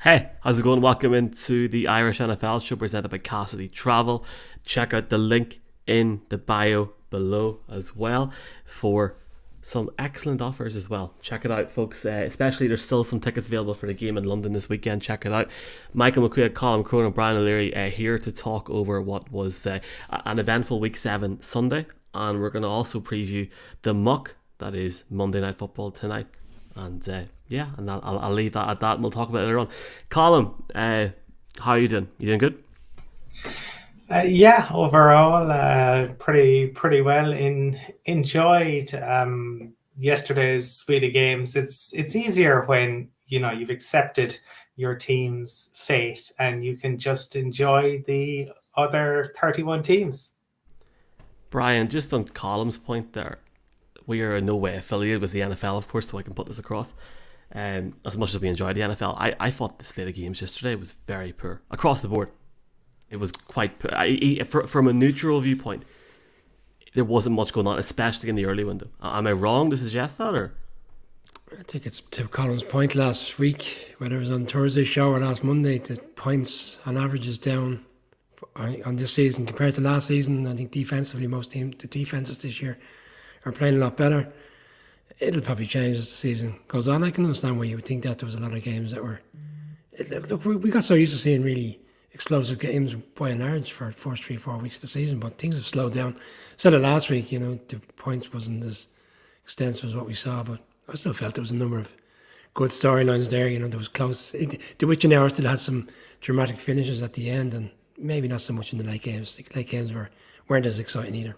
Hey, how's it going? Welcome into the Irish NFL show presented by Cassidy Travel. Check out the link in the bio below as well for some excellent offers as well. Check it out, folks. Especially there's still some tickets available for the game in London this weekend. Check it out. Michael McQuaid, Colin Cronin, and Brian O'Leary here to talk over what was an eventful Week 7 Sunday. And we're going to also preview the muck that is Monday Night Football tonight. And I'll leave that at that, and we'll talk about it later on. Colin, how are you doing? You doing good? Yeah, overall, pretty well. Enjoyed yesterday's suite of games. It's easier when you've accepted your team's fate and you can just enjoy the other 31 teams. Brian, just on Colin's point there, we are in no way affiliated with the NFL, of course, so I can put this across. As much as we enjoyed the NFL, I thought the slate of games yesterday was very poor across the board. It was quite poor. From a neutral viewpoint, there wasn't much going on, especially in the early window. Am I wrong to suggest that, or? I think it's to Colin's point last week, whether it was on Thursday show or last Monday, the points on average is down on this season compared to last season. I think defensively, the defenses this year are playing a lot better. It'll probably change as the season goes on. I can understand why you would think that there was a lot of games that were. Look, we got so used to seeing really explosive games by and large for the first 3-4 weeks of the season, but things have slowed down. Said it last week, the points wasn't as extensive as what we saw, but I still felt there was a number of good storylines there. There was close. The witching hour still had some dramatic finishes at the end, and maybe not so much in the late games. The late games weren't as exciting either.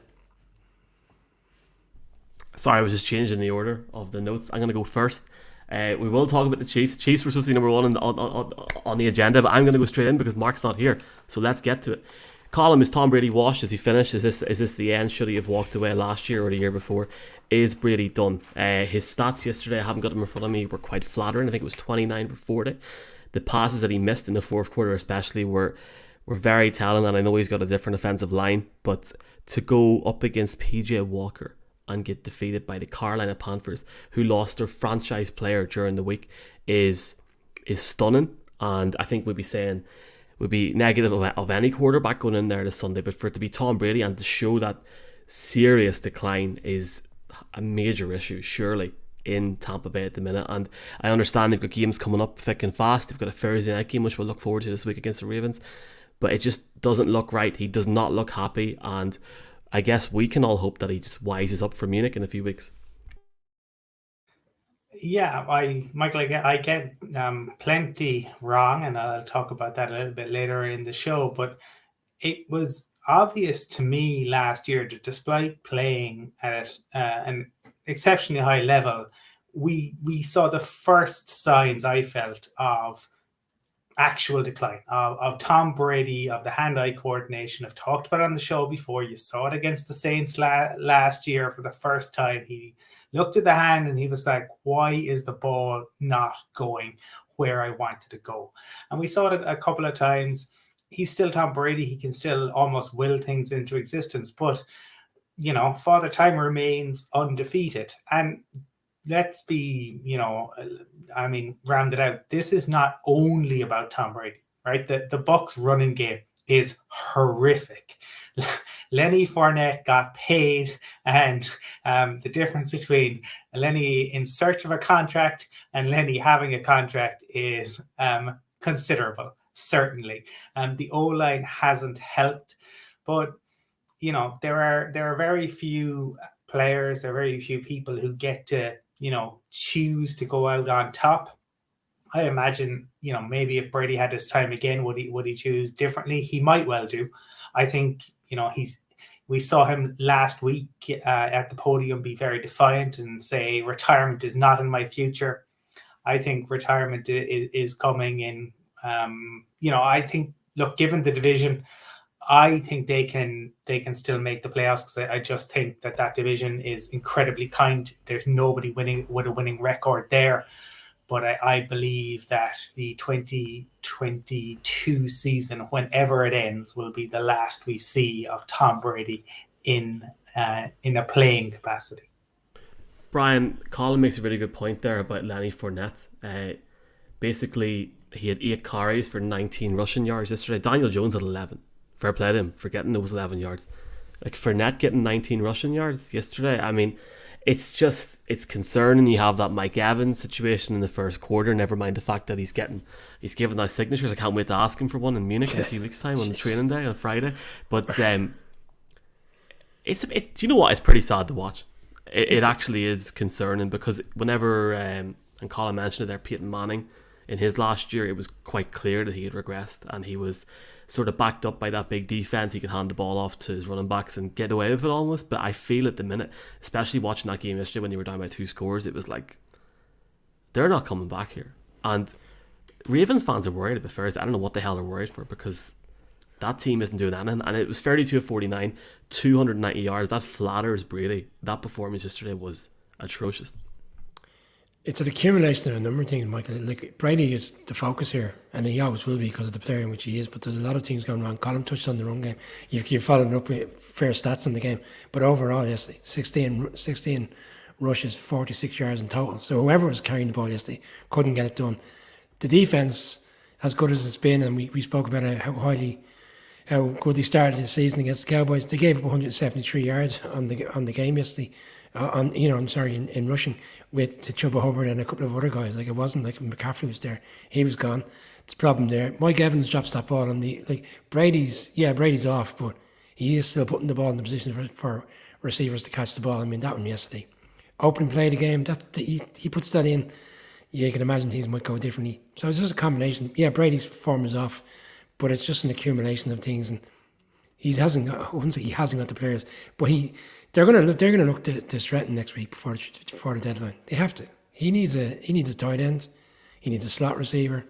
Sorry, I was just changing the order of the notes. I'm going to go first. We will talk about the Chiefs. Chiefs were supposed to be number one on the agenda, but I'm going to go straight in because Mark's not here. So let's get to it. Colin, is Tom Brady washed? Is he finished? Is this the end? Should he have walked away last year or the year before? Is Brady done? His stats yesterday, I haven't got them in front of me, were quite flattering. I think it was 29 for 40. The passes that he missed in the fourth quarter especially were very telling, and I know he's got a different offensive line, but to go up against PJ Walker and get defeated by the Carolina Panthers, who lost their franchise player during the week, is stunning. And I think we'd be negative of any quarterback going in there this Sunday, but for it to be Tom Brady and to show that serious decline is a major issue, surely, in Tampa Bay at the minute. And I understand they've got games coming up thick and fast. They've got a Thursday night game, which we'll look forward to this week against the Ravens, but it just doesn't look right. He does not look happy, and I guess we can all hope that he just wises up for Munich in a few weeks. Yeah, Michael, I get plenty wrong, and I'll talk about that a little bit later in the show. But it was obvious to me last year that despite playing at an exceptionally high level, we saw the first signs, I felt, of actual decline of Tom Brady, of the hand-eye coordination. I've talked about it on the show before. You saw it against the Saints last year for the first time. He looked at the hand and he was like, why is the ball not going where I wanted to go? And we saw it a couple of times. He's still Tom Brady. He can still almost will things into existence. But, Father Time remains undefeated. And let's be, rounded out. This is not only about Tom Brady, right? The Bucs running game is horrific. Lanny Fournette got paid, and the difference between Lenny in search of a contract and Lenny having a contract is considerable, certainly. The O-line hasn't helped, but there are very few players, there are very few people who get to choose to go out on top. I imagine, maybe if Brady had his time again, would he choose differently? He might well do. I think, we saw him last week at the podium be very defiant and say retirement is not in my future. I think retirement is coming in. I think, look, given the division, I think they can still make the playoffs, because I just think that division is incredibly kind. There's nobody winning with a winning record there. But I believe that the 2022 season, whenever it ends, will be the last we see of Tom Brady in a playing capacity. Brian, Colin makes a really good point there about Lanny Fournette. Basically, He had 8 carries for 19 rushing yards yesterday. Daniel Jones had 11. Fair play to him for getting those 11 yards. Like Fournette getting 19 rushing yards yesterday. I mean, it's concerning. You have that Mike Evans situation in the first quarter. Never mind the fact that he's given those signatures. I can't wait to ask him for one in Munich in a few weeks' time on the training day on Friday. But it's do you know what? It's pretty sad to watch. It actually is concerning because whenever and Colin mentioned it there, Peyton Manning in his last year, it was quite clear that he had regressed, and he was sort of backed up by that big defense. He could hand the ball off to his running backs and get away with it almost. But I feel at the minute, especially watching that game yesterday when they were down by 2 scores, it was like they're not coming back here. And Ravens fans are worried about Thursday. I don't know what the hell they're worried for because that team isn't doing anything. And it was 32 of 49, 290 yards. That flatters Brady. That performance yesterday was atrocious. It's an accumulation of a number of things, Michael. Like Brady is the focus here, and he always will be because of the player in which he is. But there's a lot of things going wrong. Colin touched on the run game. You're following up with fair stats in the game, but overall, yesterday, 16 rushes, 46 yards in total. So whoever was carrying the ball yesterday couldn't get it done. The defense, as good as it's been, and we spoke about how good they started the season against the Cowboys. They gave up 173 yards on the game yesterday. In rushing to Chuba Hubbard and a couple of other guys. Like it wasn't like McCaffrey was there; he was gone. It's a problem there. Mike Evans drops that ball, and Brady's off, but he is still putting the ball in the position for receivers to catch the ball. I mean that one yesterday, opening play of the game. He puts that in. Yeah, you can imagine things might go differently. So it's just a combination. Yeah, Brady's form is off, but it's just an accumulation of things, and he hasn't got the players, but they're gonna look to strengthen next week before the deadline. They have to. He needs a tight end. He needs a slot receiver.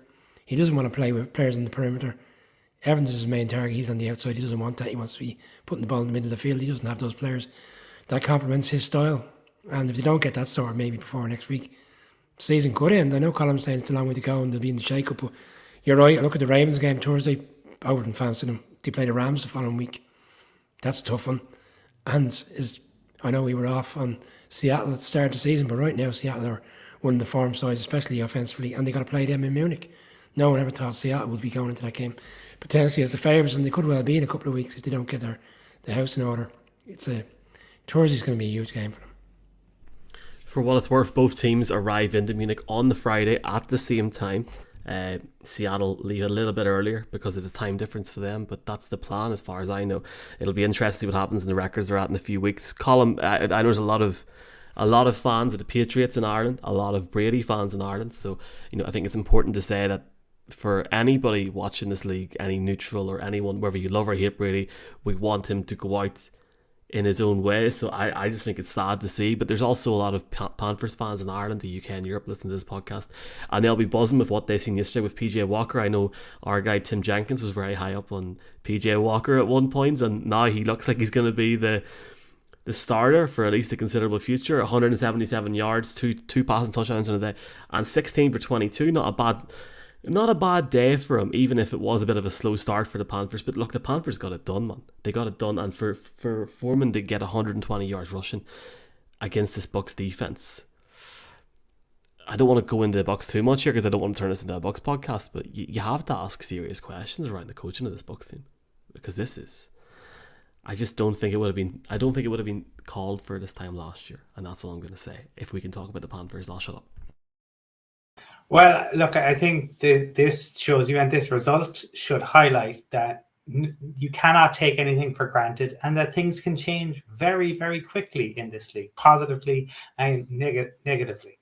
He doesn't want to play with players in the perimeter. Evans is his main target. He's on the outside. He doesn't want that. He wants to be putting the ball in the middle of the field. He doesn't have those players. That complements his style. And if they don't get that sort maybe before next week, season could end. I know Colin's saying it's a long way to go and they'll be in the shake-up, but you're right. I look at the Ravens game Thursday. I wouldn't fancy them. They play the Rams the following week. That's a tough one. And I know we were off on Seattle at the start of the season, but right now Seattle are one of the form sides, especially offensively, and they got to play them in Munich. No one ever thought Seattle would be going into that game potentially as the favourites, and they could well be in a couple of weeks if they don't get the house in order. Thursday's going to be a huge game for them. For what it's worth, both teams arrive into Munich on the Friday at the same time. Seattle leave a little bit earlier because of the time difference for them, but that's the plan as far as I know. It'll be interesting what happens in the records they're at in a few weeks. Colin, I know there's a lot of fans of the Patriots in Ireland, a lot of Brady fans in Ireland, so I think it's important to say that for anybody watching this league, any neutral or anyone, whether you love or hate Brady, we want him to go out in his own way. So I just think it's sad to see, but there's also a lot of Panthers fans in Ireland, the UK and Europe listen to this podcast, and they'll be buzzing with what they seen yesterday with PJ Walker. I know our guy Tim Jenkins was very high up on PJ Walker at one point, and now he looks like he's going to be the starter for at least a considerable future. 177 yards, two passing touchdowns in a day, and 16 for 22. Not a bad day for him, even if it was a bit of a slow start for the Panthers. But look, the Panthers got it done, man. They got it done, and for Foreman to get 120 yards rushing against this Bucs defense, I don't want to go into the Bucs too much here because I don't want to turn this into a Bucs podcast. But you have to ask serious questions around the coaching of this Bucs team, because I just don't think it would have been. I don't think it would have been called for this time last year, and that's all I'm going to say. If we can talk about the Panthers, I'll shut up. Well, look, I think this shows you, and this result should highlight that you cannot take anything for granted, and that things can change very, very quickly in this league, positively and negatively.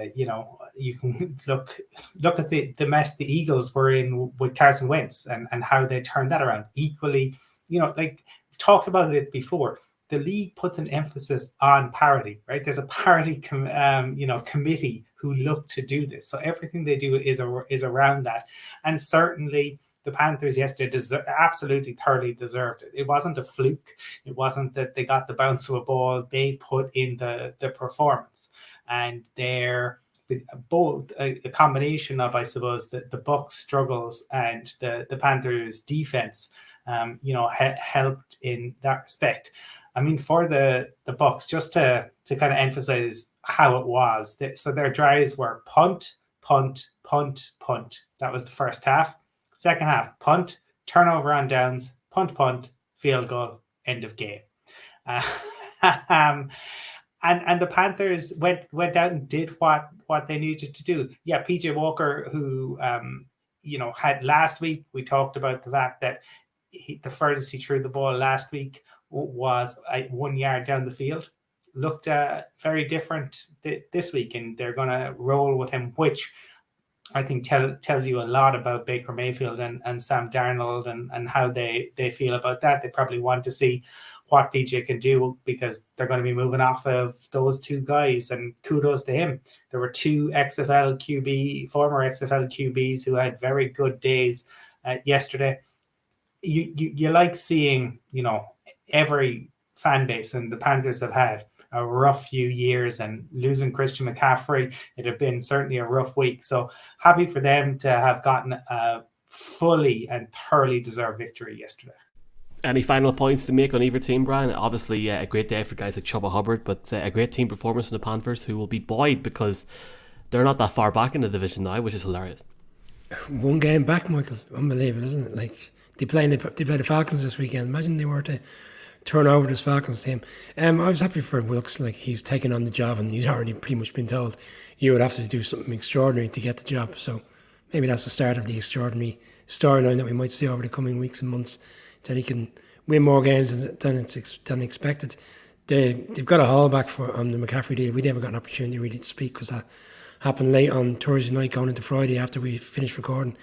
You can look at the mess the Eagles were in with Carson Wentz and how they turned that around. Equally, like we've talked about it before. The league puts an emphasis on parity, right? There's a parity committee who look to do this. So everything they do is around that. And certainly the Panthers yesterday absolutely thoroughly deserved it. It wasn't a fluke. It wasn't that they got the bounce of a ball. They put in the performance. And they're both a combination of, I suppose, the Bucs struggles and the Panthers defense, helped in that respect. I mean, for the Bucs, just to kind of emphasize how it was, so their drives were punt, punt, punt, punt. That was the first half. Second half, punt, turnover on downs, punt, punt, field goal, end of game. And the Panthers went out and did what they needed to do. Yeah, PJ Walker, who had last week, we talked about the fact that the furthest he threw the ball last week was 1 yard down the field. Looked very different this week, and they're going to roll with him, which I think tells you a lot about Baker Mayfield and Sam Darnold and how they feel about that. They probably want to see what PJ can do because they're going to be moving off of those two guys, and kudos to him. There were two former XFL QBs who had very good days yesterday. You like seeing, every fan base, and the Panthers have had a rough few years, and losing Christian McCaffrey, it had been certainly a rough week. So happy for them to have gotten a fully and thoroughly deserved victory yesterday. Any final points to make on either team, Brian? Obviously, a great day for guys like Chubba Hubbard, but a great team performance from the Panthers, who will be buoyed because they're not that far back in the division now, which is hilarious. One game back, Michael. Unbelievable, isn't it? Like, they play the Falcons this weekend. Imagine they were to turn over this Falcons team. I was happy for Wilkes. Like, he's taken on the job, and he's already pretty much been told you would have to do something extraordinary to get the job. So maybe that's the start of the extraordinary storyline that we might see over the coming weeks and months, that he can win more games than expected. They've got a haul back on the McCaffrey deal. We never got an opportunity really to speak because that happened late on Thursday night going into Friday after we finished recording.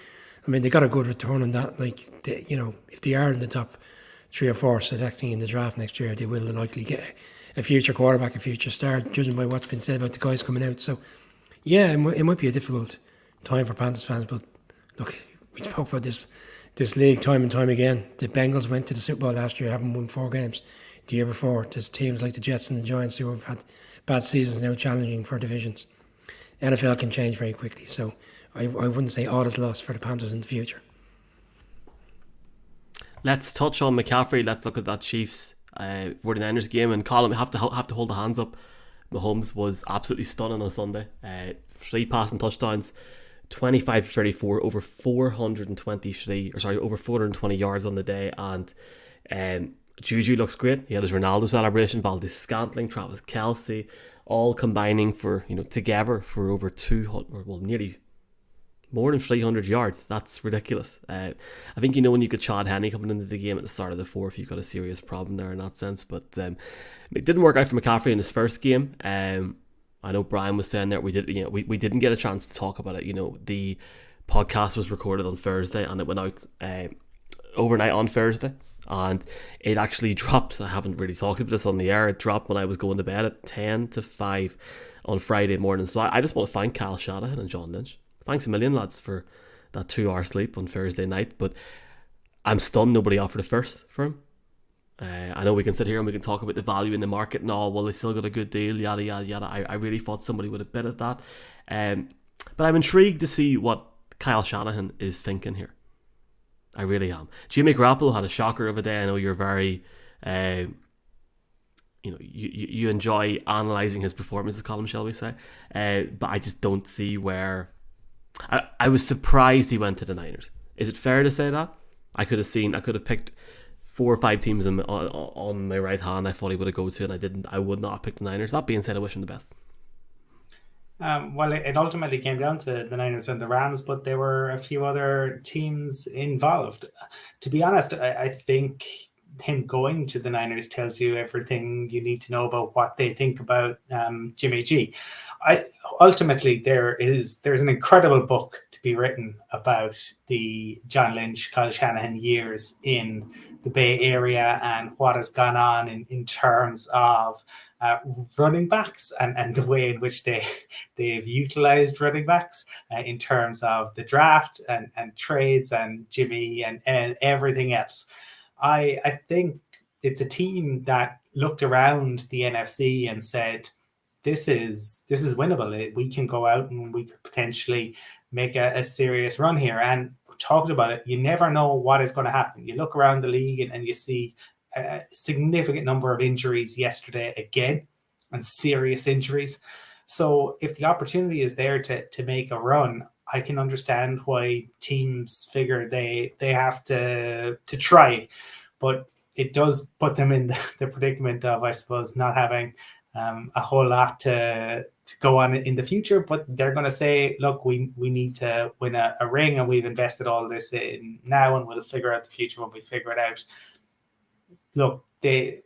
I mean, they got a good return on that. Like, if they are in the top 3 or 4 selecting in the draft next year, they will likely get a future quarterback, a future star, judging by what's been said about the guys coming out. So, yeah, it might be a difficult time for Panthers fans, but look, we spoke about this league time and time again. The Bengals went to the Super Bowl last year, haven't won 4 games. The year before, there's teams like the Jets and the Giants who have had bad seasons now challenging for divisions. NFL can change very quickly, so I wouldn't say all is lost for the Panthers in the future. Let's touch on McCaffrey. Let's look at that Chiefs 49ers game. And Colin, we have to hold the hands up. Mahomes was absolutely stunning on Sunday. 3 passing touchdowns, 25-34, over 420 yards on the day. And Juju looks great. He had his Ronaldo celebration. Valdes-Scantling, Travis Kelce, all combining for together for over 200, well, nearly more than 300 yards. That's ridiculous. I think when you get Chad Henne coming into the game at the start of the 4th, you've got a serious problem there in that sense. But it didn't work out for McCaffrey in his first game. I know Brian was saying that we didn't get a chance to talk about it. The podcast was recorded on Thursday and it went out overnight on Thursday, and it actually dropped. I haven't really talked about this on the air. It dropped when I was going to bed at 10 to 5 on Friday morning. So I just want to thank Kyle Shanahan and John Lynch. Thanks a million, lads, for that 2-hour sleep on Thursday night. But I'm stunned nobody offered a first for him. I know we can sit here and we can talk about the value in the market and all. Well, they still got a good deal, yada, yada, yada. I really thought somebody would have bid at that. But I'm intrigued to see what Kyle Shanahan is thinking here. I really am. Jimmy Garoppolo had a shocker of a day. I know you're very... you enjoy analysing his performances, Colin, shall we say. But I just don't see where... I was surprised he went to the Niners. Is it fair to say that? I could have picked 4 or 5 teams on my right hand I thought he would have go to, and I didn't. I would not have picked the Niners. That being said, I wish him the best. Well, it ultimately came down to the Niners and the Rams, but there were a few other teams involved. To be honest, I think him going to the Niners tells you everything you need to know about what they think about Jimmy G. Ultimately, there's an incredible book to be written about the John Lynch, Kyle Shanahan years in the Bay Area and what has gone on in terms of running backs and the way in which they've utilized running backs in terms of the draft and trades and Jimmy and everything else. I think it's a team that looked around the NFC and said, this is winnable. We can go out and we could potentially make a serious run here. And we talked about it. You never know what is going to happen. You look around the league and you see a significant number of injuries yesterday again, and serious injuries. So if the opportunity is there to make a run, I can understand why teams figure they have to try, but it does put them in the predicament of, I suppose, not having a whole lot to go on in the future. But they're going to say, look, we need to win a ring, and we've invested all this in now, and we'll figure out the future when we figure it out. Look, there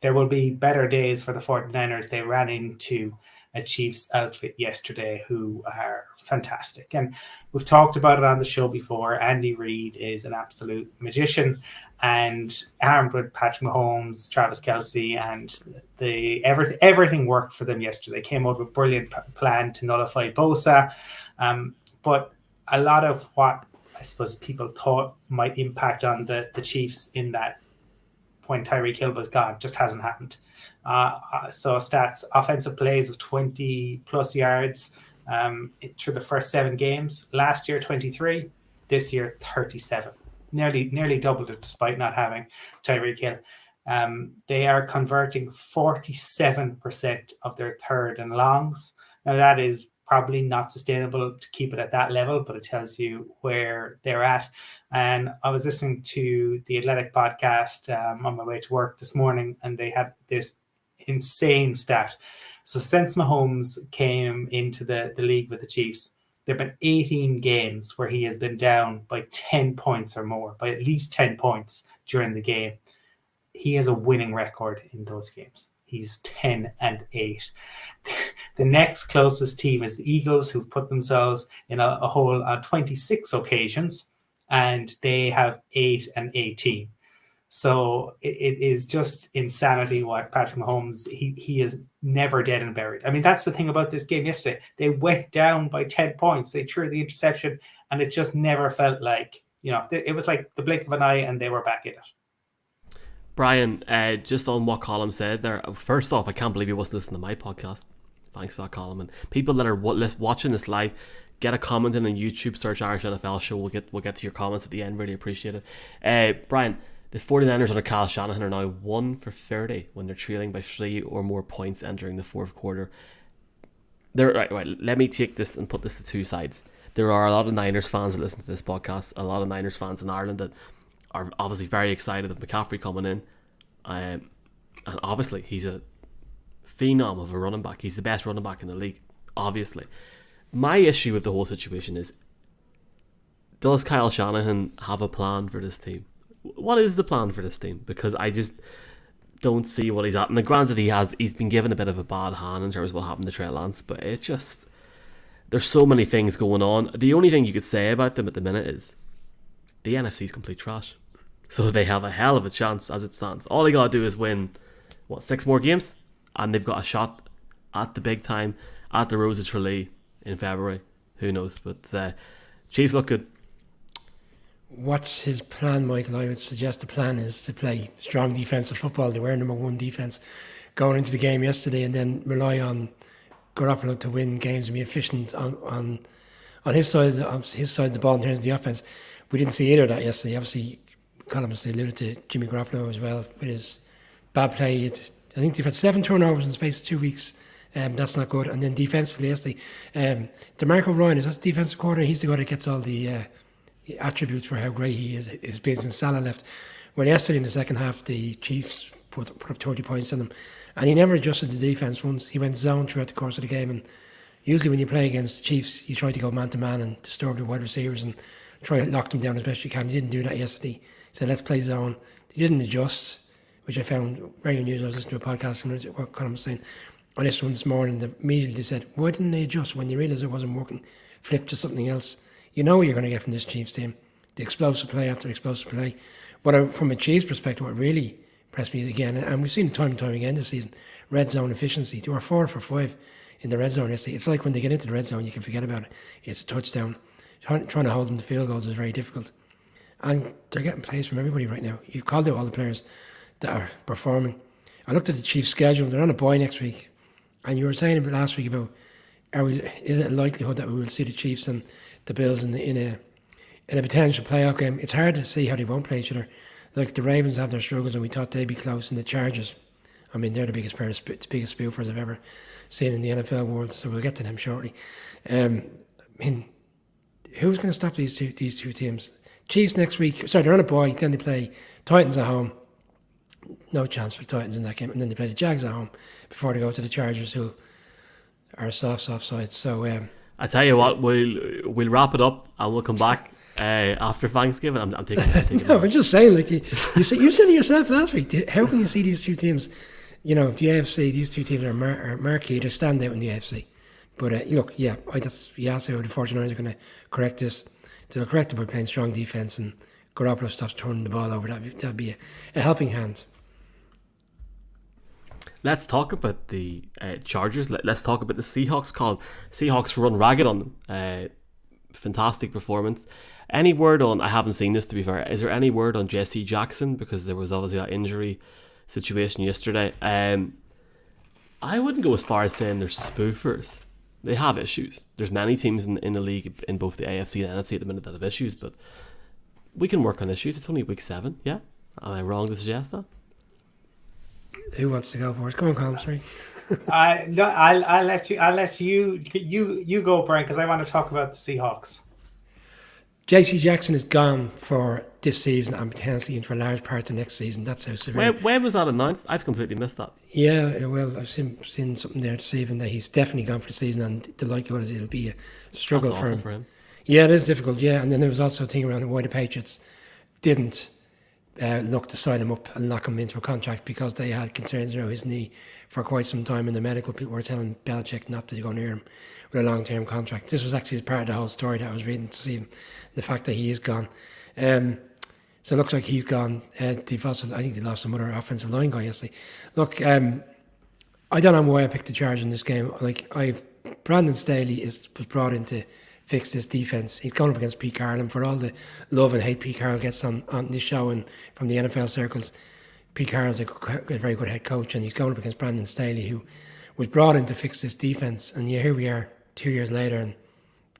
will be better days for the 49ers. They ran into a Chiefs outfit yesterday who are fantastic. And we've talked about it on the show before. Andy Reid is an absolute magician, and armed with Patrick Mahomes, Travis Kelce, and everything worked for them yesterday. They came out with a brilliant plan to nullify Bosa. But a lot of what I suppose people thought might impact on the Chiefs in that when Tyreek Hill was gone just hasn't happened. So stats, offensive plays of 20 plus yards through the first 7 games. Last year, 23. This year, 37. Nearly doubled it despite not having Tyreek Hill. They are converting 47% of their third and longs. Now that is probably not sustainable to keep it at that level, but it tells you where they're at. And I was listening to the Athletic podcast on my way to work this morning, and they had this insane stat. So since Mahomes came into the league with the Chiefs, there have been 18 games where he has been down by 10 points or more, by at least 10 points during the game. He has a winning record in those games. He's 10-8. The next closest team is the Eagles, who've put themselves in a hole on 26 occasions, and they have 8-18. So it is just insanity what Patrick Mahomes, he is never dead and buried. I mean, that's the thing about this game yesterday. They went down by 10 points. They threw the interception, and it just never felt like, it was like the blink of an eye and they were back in it. Brian, just on what Colin said there, first off, I can't believe he wasn't listening to my podcast. Thanks for that, Colin. And people that are watching this live, get a comment in on YouTube, search Irish NFL Show. We'll get to your comments at the end. Really appreciate it. Brian, the 49ers under Kyle Shanahan are now 1 for 30 when they're trailing by 3 or more points entering the fourth quarter. Right, let me take this and put this to two sides. There are a lot of Niners fans that listen to this podcast, a lot of Niners fans in Ireland that are obviously very excited of McCaffrey coming in. And obviously, he's a phenom of a running back. He's the best running back in the league, obviously. My issue with the whole situation is, does Kyle Shanahan have a plan for this team? What is the plan for this team? Because I just don't see what he's at. And granted, he's been given a bit of a bad hand in terms of what happened to Trey Lance, but it's just, there's so many things going on. The only thing you could say about them at the minute is the NFC's complete trash. So they have a hell of a chance as it stands. All they got to do is win, 6 more games? And they've got a shot at the big time, at the Rose of Tralee in February. Who knows? But Chiefs look good. What's his plan, Michael? I would suggest the plan is to play strong defensive football. They were number 1 defense going into the game yesterday, and then rely on Garoppolo to win games and be efficient on his side of the ball in terms of the offense. We didn't see either of that yesterday. Obviously, Colin alluded to Jimmy Garoppolo as well with his bad play. I think they've had 7 turnovers in the space of 2 weeks. That's not good. And then defensively yesterday, DeMarco Ryan is that the defensive coordinator. He's the guy that gets all the attributes for how great he is. His business Salah left. Well, yesterday in the second half, the Chiefs put up 30 points on them, and he never adjusted the defense once. He went zone throughout the course of the game, and usually when you play against the Chiefs, you try to go man to man and disturb the wide receivers and try to lock them down as best you can. He didn't do that yesterday. He said, let's play zone. He didn't adjust, which I found very unusual. I was listening to a podcast and what Colin was saying on this one this morning. Immediately they said, why didn't they adjust when you realised it wasn't working? Flip to something else. You know what you're going to get from this Chiefs team. The explosive play after explosive play. But from a Chiefs perspective, what really impressed me again, and we've seen it time and time again this season, red zone efficiency. They were 4 for 5 in the red zone yesterday. It's like when they get into the red zone, you can forget about it. It's a touchdown. Trying to hold them to field goals is very difficult. And they're getting plays from everybody right now. You've called out all the players that are performing. I looked at the Chiefs' schedule. They're on a bye next week. And you were saying last week about, is it a likelihood that we will see the Chiefs and the Bills in a potential playoff game? It's hard to see how they won't play each other. Like the Ravens have their struggles, and we thought they'd be close, and the Chargers I mean, they're the biggest spoofers I've ever seen in the NFL world. So we'll get to them shortly. I mean, who's going to stop these two teams? Chiefs next week. Sorry, they're on a bye. Then they play Titans at home. No chance for Titans in that game. And then they play the Jags at home before they go to the Chargers, who are soft side. So I tell you what, we'll wrap it up and we'll come back after Thanksgiving. I'm taking no, I'm just saying, like you said to yourself last week, how can you see these two teams? You know, the AFC, these two teams are marquee. They stand out in the AFC. But look, yeah, you asked how the 49ers are going to correct this. They'll correct it by playing strong defense and Garoppolo stops turning the ball over. That'd be a helping hand. Let's talk about the Chargers. Let's talk about the Seahawks call. Seahawks run ragged on them. Fantastic performance. Any word on, I haven't seen this to be fair, is there any word on J.C. Jackson? Because there was obviously that injury situation yesterday. I wouldn't go as far as saying they're spoofers. They have issues. There's many teams in the league, in both the AFC and NFC at the minute, that have issues, but we can work on issues. It's only week 7, yeah? Am I wrong to suggest that? Who wants to go for it? Go on, Colin, sorry. I'll let you go, Brian, because I want to talk about the Seahawks. J.C. Jackson is gone for this season and potentially into a large part of next season. That's how severe. When was that announced? I've completely missed that. Yeah, well, I've seen something there this evening that he's definitely gone for the season, and the likelihood is it'll be a struggle That's for awful him. for him. Yeah, it is difficult, yeah. And then there was also a thing around why the Patriots didn't look to sign him up and lock him into a contract, because they had concerns about his knee for quite some time, and the medical people were telling Belichick not to go near him with a long-term contract. This was actually part of the whole story that I was reading to see the fact that he is gone. So it looks like he's gone. They've also, I think they lost some other offensive line guy yesterday. Look, I don't know why I picked the Chargers in this game. Like, Brandon Staley was brought in to fix this defense. He's going up against Pete Carroll, and for all the love and hate Pete Carroll gets on this show and from the NFL circles, Pete Carroll's a very good head coach, and he's going up against Brandon Staley, who was brought in to fix this defense. And yeah, here we are 2 years later and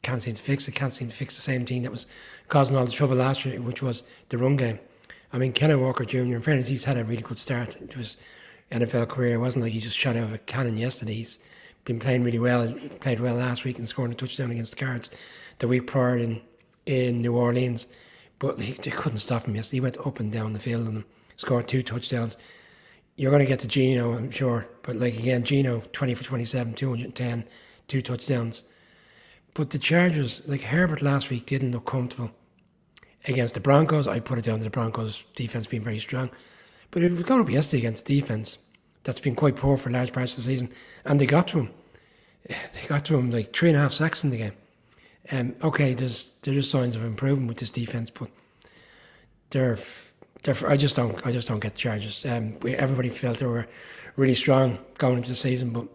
can't seem to fix it, can't seem to fix the same thing that was causing all the trouble last year, which was the run game. I mean, Kenneth Walker Jr., in fairness, he's had a really good start to his NFL career. It wasn't like he just shot out of a cannon yesterday. He's been playing really well. He played well last week and scored a touchdown against the Cards the week prior in New Orleans. But they couldn't stop him yesterday. He went up and down the field and scored 2 touchdowns. You're going to get to Geno, I'm sure. But like again, Geno, 20 for 27, 210, 2 touchdowns. But the Chargers, like Herbert last week, didn't look comfortable against the Broncos. I put it down to the Broncos' defense being very strong. But it was going up yesterday against defense that's been quite poor for large parts of the season. And they got to him. They got to him like 3.5 sacks in the game. Okay, there's signs of improvement with this defense, but I just don't get the Chargers. Everybody felt they were really strong going into the season, but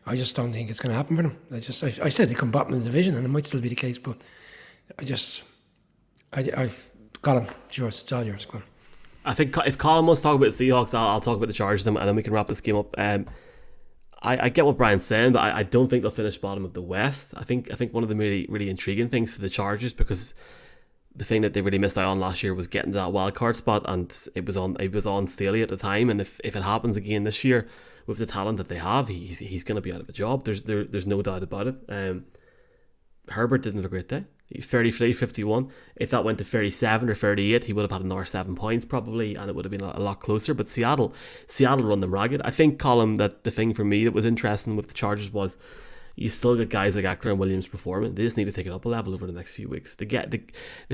I just don't think it's going to happen for them. I said they come bottom of the division, and it might still be the case, but I've got them. It's all yours. Go on. I think if Colin wants to talk about the Seahawks, I'll talk about the Chargers, and then we can wrap this game up. I get what Brian's saying, but I don't think they'll finish bottom of the West. I think one of the really, really intriguing things for the Chargers, because the thing that they really missed out on last year was getting to that wild card spot, and it was on Staley at the time. And if it happens again this year with the talent that they have, he's going to be out of a job. There's no doubt about it. Herbert didn't have a great day. He's 33, 51. If that went to 37 or 38, he would have had another 7 points probably, and it would have been a lot closer. But Seattle run them ragged. I think, Colin, that the thing for me that was interesting with the Chargers was you still get guys like Eckler and Williams performing. They just need to take it up a level over the next few weeks. To get the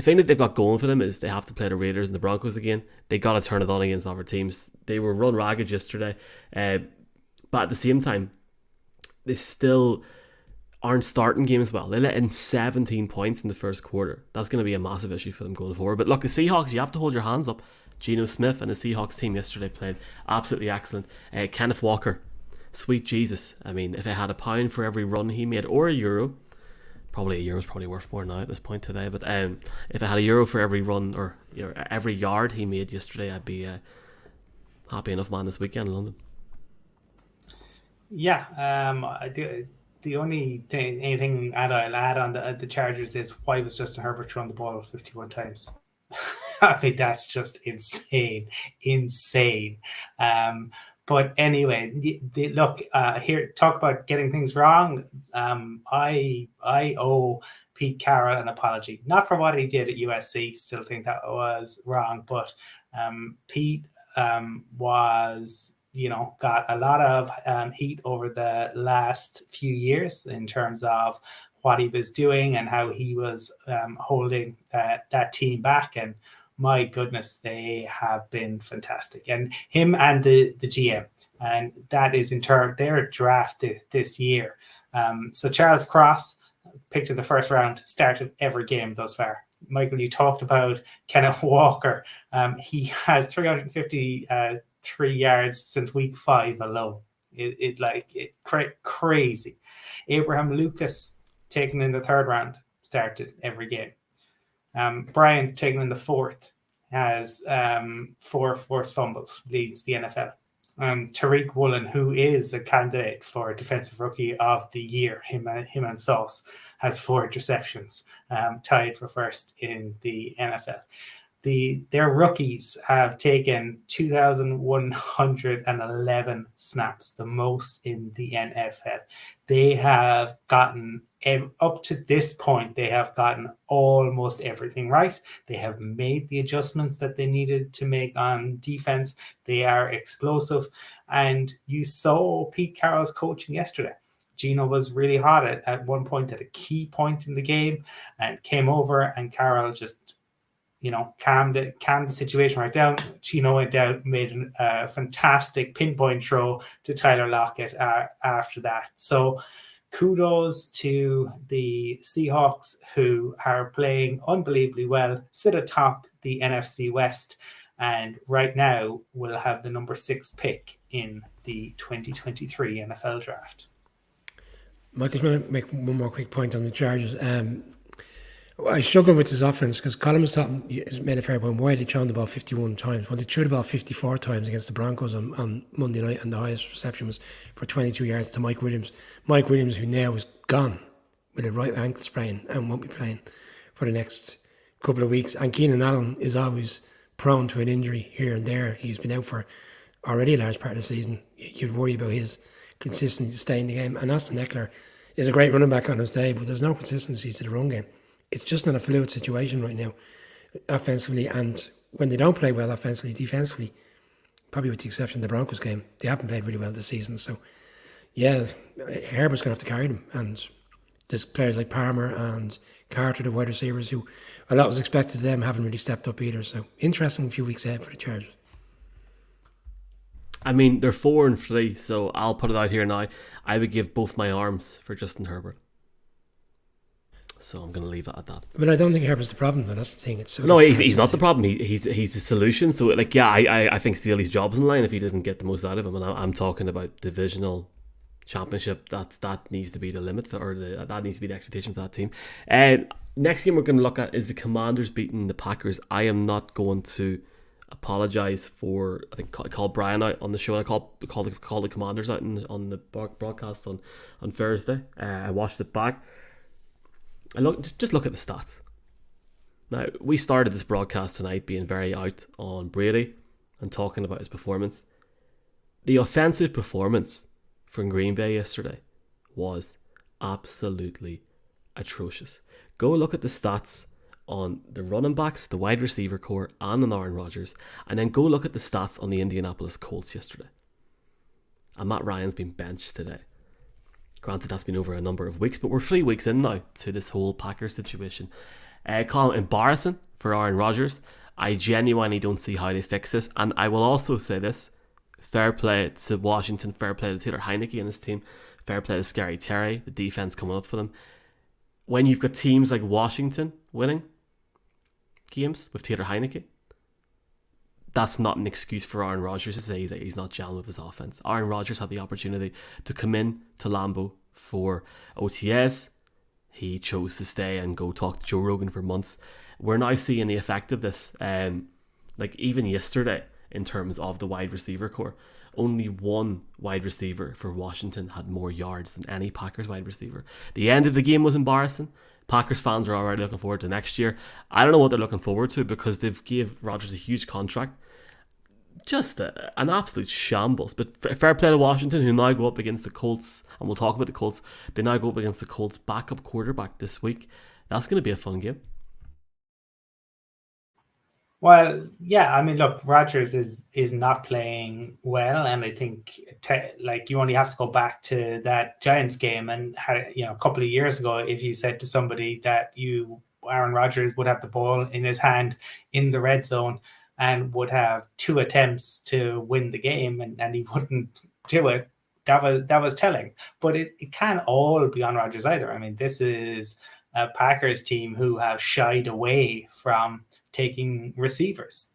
thing that they've got going for them is they have to play the Raiders and the Broncos again. They got to turn it on against other teams. They were run ragged yesterday, but at the same time, they still aren't starting games well. They let in 17 points in the first quarter. That's going to be a massive issue for them going forward. But look, the Seahawks, you have to hold your hands up. Geno Smith and the Seahawks team yesterday played absolutely excellent. Kenneth Walker, sweet Jesus. I mean, if I had £1 for every run he made, or €1, probably €1 is probably worth more now at this point today, but if I had €1 for every run or every yard he made yesterday, I'd be happy enough man this weekend in London. Yeah, I do. The only anything I'll add on the Chargers is, why was Justin Herbert throwing the ball 51 times? I mean, that's just insane. But anyway, look, here, talk about getting things wrong. I owe Pete Carroll an apology, not for what he did at USC. Still think that was wrong, but Pete was, got a lot of heat over the last few years in terms of what he was doing and how he was holding that team back. And my goodness, they have been fantastic. And him and the GM, and that is in turn their draft this year. So Charles Cross, picked in the first round, started every game thus far. Michael, you talked about Kenneth Walker. He has 353 yards since week 5 alone. Crazy. Abraham Lucas, taken in the third round, started every game. Brian, taken in the fourth, has 4 forced fumbles, leads the NFL. Tariq Woolen, who is a candidate for Defensive Rookie of the Year, him and Sauce, has 4 interceptions, tied for first in the NFL. Their rookies have taken 2,111 snaps, the most in the NFL. They have gotten, up to this point, they have gotten almost everything right. They have made the adjustments that they needed to make on defense. They are explosive. And you saw Pete Carroll's coaching yesterday. Gino was really hot at one point, at a key point in the game, and came over, and Carroll just calmed the situation right down. Gino went out, made a fantastic pinpoint throw to Tyler Lockett after that. So kudos to the Seahawks, who are playing unbelievably well, sit atop the NFC West, and right now will have the number 6 pick in the 2023 NFL Draft. Mike, I just want to make one more quick point on the Chargers. I struggle with his offense because Colin was talking, has made a fair point. Why they thrown the ball 51 times? Well, they threw the ball 54 times against the Broncos on Monday night, and the highest reception was for 22 yards to Mike Williams. Mike Williams, who now is gone with a right ankle sprain and won't be playing for the next couple of weeks. And Keenan Allen is always prone to an injury here and there. He's been out for already a large part of the season. You'd worry about his consistency to stay in the game. And Austin Eckler is a great running back on his day, but there's no consistency to the run game. It's just not a fluid situation right now, offensively. And when they don't play well offensively, defensively, probably with the exception of the Broncos game, they haven't played really well this season. So, yeah, Herbert's going to have to carry them. And there's players like Palmer and Carter, the wide receivers, who a lot was expected of them, haven't really stepped up either. So, interesting few weeks ahead for the Chargers. I mean, they're 4-3, so I'll put it out here now. I would give both my arms for Justin Herbert. So I'm going to leave it at that. But I don't think Herbert's the problem, though. That's the thing. No, he's not the problem. He's the solution. So, I think Steely's job's in line if he doesn't get the most out of him. And I'm talking about divisional championship. That needs to be the limit that needs to be the expectation for that team. Next game we're going to look at is the Commanders beating the Packers. I am not going to apologise for, I think I called Brian out on the show, and I called the Commanders out on the broadcast on Thursday. I watched it back. And just look at the stats. Now, we started this broadcast tonight being very out on Brady and talking about his performance. The offensive performance from Green Bay yesterday was absolutely atrocious. Go look at the stats on the running backs, the wide receiver core, and on Aaron Rodgers, and then go look at the stats on the Indianapolis Colts yesterday. And Matt Ryan's been benched today. Granted, that's been over a number of weeks, but we're 3 weeks in now to this whole Packers situation. Call it embarrassing for Aaron Rodgers. I genuinely don't see how they fix this. And I will also say this: fair play to Washington, fair play to Taylor Heineke and his team, fair play to Scary Terry, the defense coming up for them. When you've got teams like Washington winning games with Taylor Heineke, that's not an excuse for Aaron Rodgers to say that he's not gelling with his offense. Aaron Rodgers had the opportunity to come in to Lambeau for OTS. He chose to stay and go talk to Joe Rogan for months. We're now seeing the effect of this. Even yesterday, in terms of the wide receiver core, only one wide receiver for Washington had more yards than any Packers wide receiver. The end of the game was embarrassing. Packers fans are already looking forward to next year. I don't know what they're looking forward to because they've gave Rodgers a huge contract. Just an absolute shambles. But fair play to Washington, who now go up against the Colts, and we'll talk about the Colts. They now go up against the Colts' backup quarterback this week. That's going to be a fun game. Well, yeah, I mean, look, Rodgers is not playing well, and I think like you only have to go back to that Giants game, and a couple of years ago, if you said to somebody that Aaron Rodgers would have the ball in his hand in the red zone and would have 2 attempts to win the game, and he wouldn't do it, that was telling. But it can't all be on Rodgers either. I mean, this is a Packers team who have shied away from taking receivers.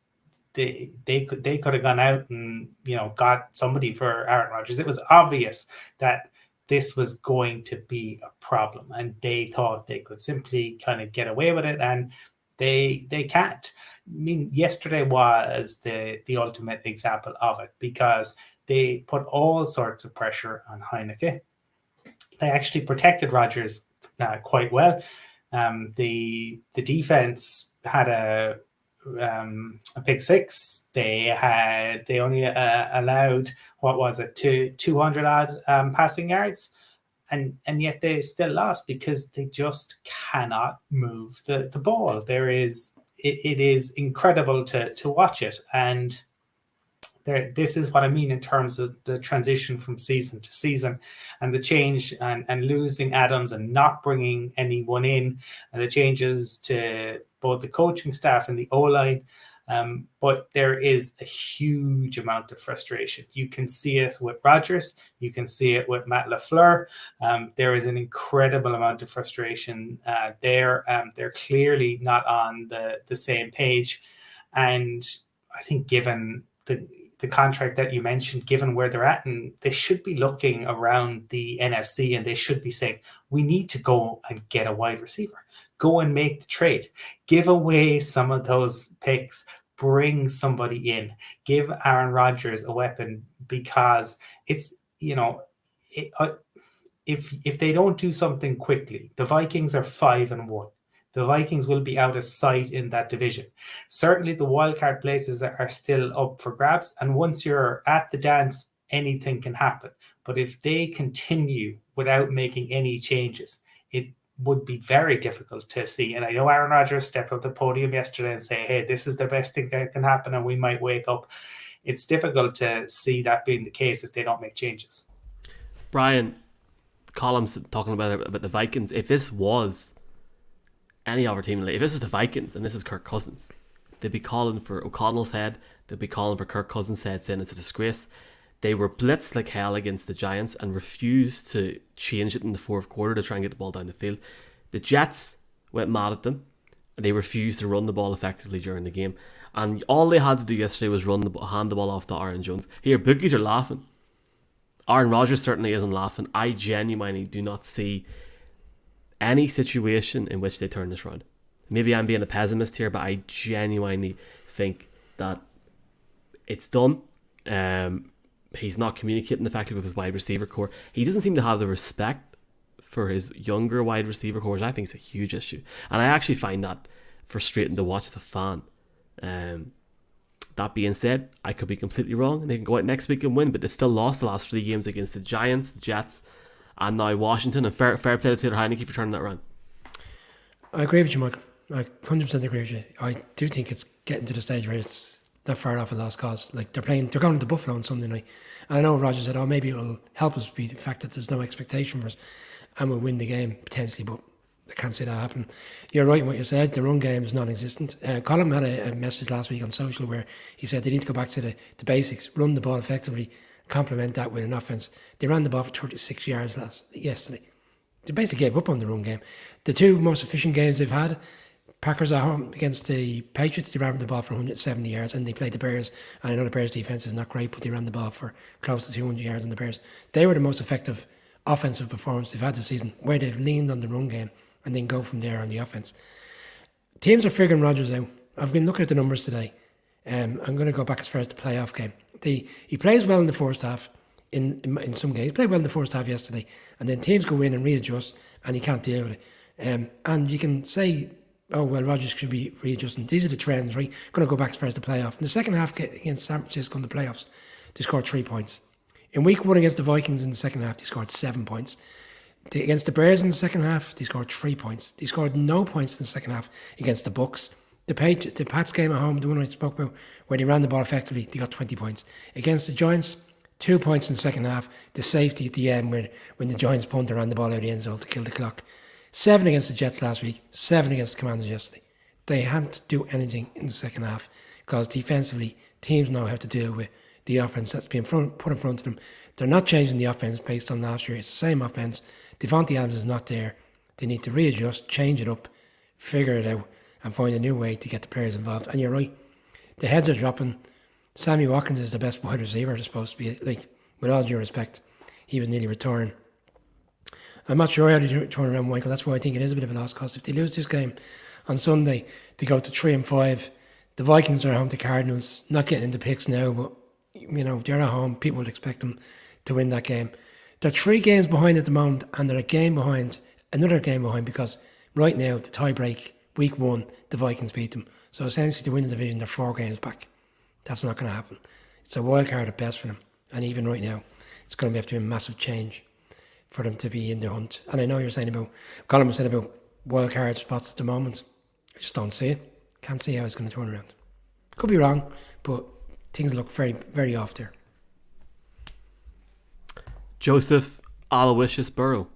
They could have gone out and got somebody for Aaron Rodgers. It was obvious that this was going to be a problem, and they thought they could simply kind of get away with it, and they can't. I mean, yesterday was the ultimate example of it, because they put all sorts of pressure on Heineke. They actually protected Rodgers quite well. The defense had a pick six. They only allowed, what was it, 200 odd passing yards, and yet they still lost because they just cannot move the ball. It is incredible to watch it, and this is what I mean in terms of the transition from season to season, and the change and losing Adams and not bringing anyone in, and the changes to both the coaching staff and the O-line. But there is a huge amount of frustration. You can see it with Rodgers. You can see it with Matt LaFleur. There is an incredible amount of frustration there. They're clearly not on the same page. And I think given the contract that you mentioned, given where they're at, and they should be looking around the NFC, and they should be saying, we need to go and get a wide receiver. Go and make the trade. Give away some of those picks. Bring somebody in. Give Aaron Rodgers a weapon, because it's, if they don't do something quickly, the Vikings are 5-1. The Vikings will be out of sight in that division. Certainly the wildcard places are still up for grabs. And once you're at the dance, anything can happen. But if they continue without making any changes, it would be very difficult to see. And I know Aaron Rodgers stepped up the podium yesterday and say, hey, this is the best thing that can happen and we might wake up. It's difficult to see that being the case if they don't make changes. Brian, Column's talking about the Vikings. If this was any other team, if this was the Vikings and this is Kirk Cousins, they'd be calling for O'Connell's head, they'd be calling for Kirk Cousins' head, saying it's a disgrace. They were blitzed like hell against the Giants and refused to change it in the fourth quarter to try and get the ball down the field. The Jets went mad at them, and they refused to run the ball effectively during the game. And all they had to do yesterday was hand the ball off to Aaron Jones. Here, bookies are laughing. Aaron Rodgers certainly isn't laughing. I genuinely do not see any situation in which they turn this around. Maybe I'm being a pessimist here, but I genuinely think that it's done. He's not communicating effectively with his wide receiver core. He doesn't seem to have the respect for his younger wide receiver core, which I think is a huge issue. And I actually find that frustrating to watch as a fan. That being said, I could be completely wrong, and they can go out next week and win, but they've still lost the last 3 games against the Giants, the Jets, and now Washington. And fair play to Taylor Heineke for turning that around. I agree with you, Michael. I 100% agree with you. I do think it's getting to the stage where it's not far off a lost cause. Like they're going to Buffalo on Sunday night. And I know Rodgers said, maybe it'll help us be the fact that there's no expectation for us and we'll win the game potentially, but I can't see that happen. You're right in what you said. The run game is non-existent. Colin had a message last week on social where he said they need to go back to the basics, run the ball effectively, complement that with an offense. They ran the ball for 36 yards yesterday. They basically gave up on the run game. The 2 most efficient games they've had, Packers at home against the Patriots, they ran the ball for 170 yards, and they played the Bears. And I know the Bears defense is not great, but they ran the ball for close to 200 yards on the Bears. They were the most effective offensive performance they've had this season, where they've leaned on the run game and then go from there on the offense. Teams are figuring Rodgers out. I've been looking at the numbers today. I'm going to go back as far as the playoff game. He plays well in the first half in some games. He played well in the first half yesterday, and then teams go in and readjust, and he can't deal with it. And you can say oh, well, Rodgers should be readjusting. These are the trends, right? Going to go back as far as the playoff. In the second half against San Francisco in the playoffs, they scored 3 points. In week 1 against the Vikings in the second half, they scored 7 points. Against the Bears in the second half, they scored 3 points. They scored no points in the second half against the Bucks. The Pats game at home, the one I spoke about, where they ran the ball effectively, they got 20 points. Against the Giants, 2 points in the second half. The safety at the end when the Giants punter ran the ball out of the end zone to kill the clock. 7 against the Jets last week, 7 against the Commanders yesterday. They haven't do anything in the second half because defensively, teams know how to deal with the offense that's being put in front of them. They're not changing the offense based on last year. It's the same offense. Devontae Adams is not there. They need to readjust, change it up, figure it out, and find a new way to get the players involved. And you're right, the heads are dropping. Sammy Watkins is the best wide receiver. They're supposed to be, like, with all due respect, he was nearly retiring. I'm not sure how to turn around Michael. That's why I think it is a bit of a loss, because if they lose this game on Sunday, they go to 3-5. The Vikings are home to Cardinals. Not getting into picks now, but they're at home. People would expect them to win that game. They're 3 games behind at the moment, and they're another game behind, because right now, the tie break, week 1, the Vikings beat them. So essentially, to win the division, they're 4 games back. That's not going to happen. It's a wild card at best for them. And even right now, it's going to have to be a massive change for them to be in the hunt. And I know you're saying Colin was saying about wild card spots at the moment. I just don't see it. Can't see how it's going to turn around. Could be wrong, but things look very, very off there. Joseph Aloysius Burrow.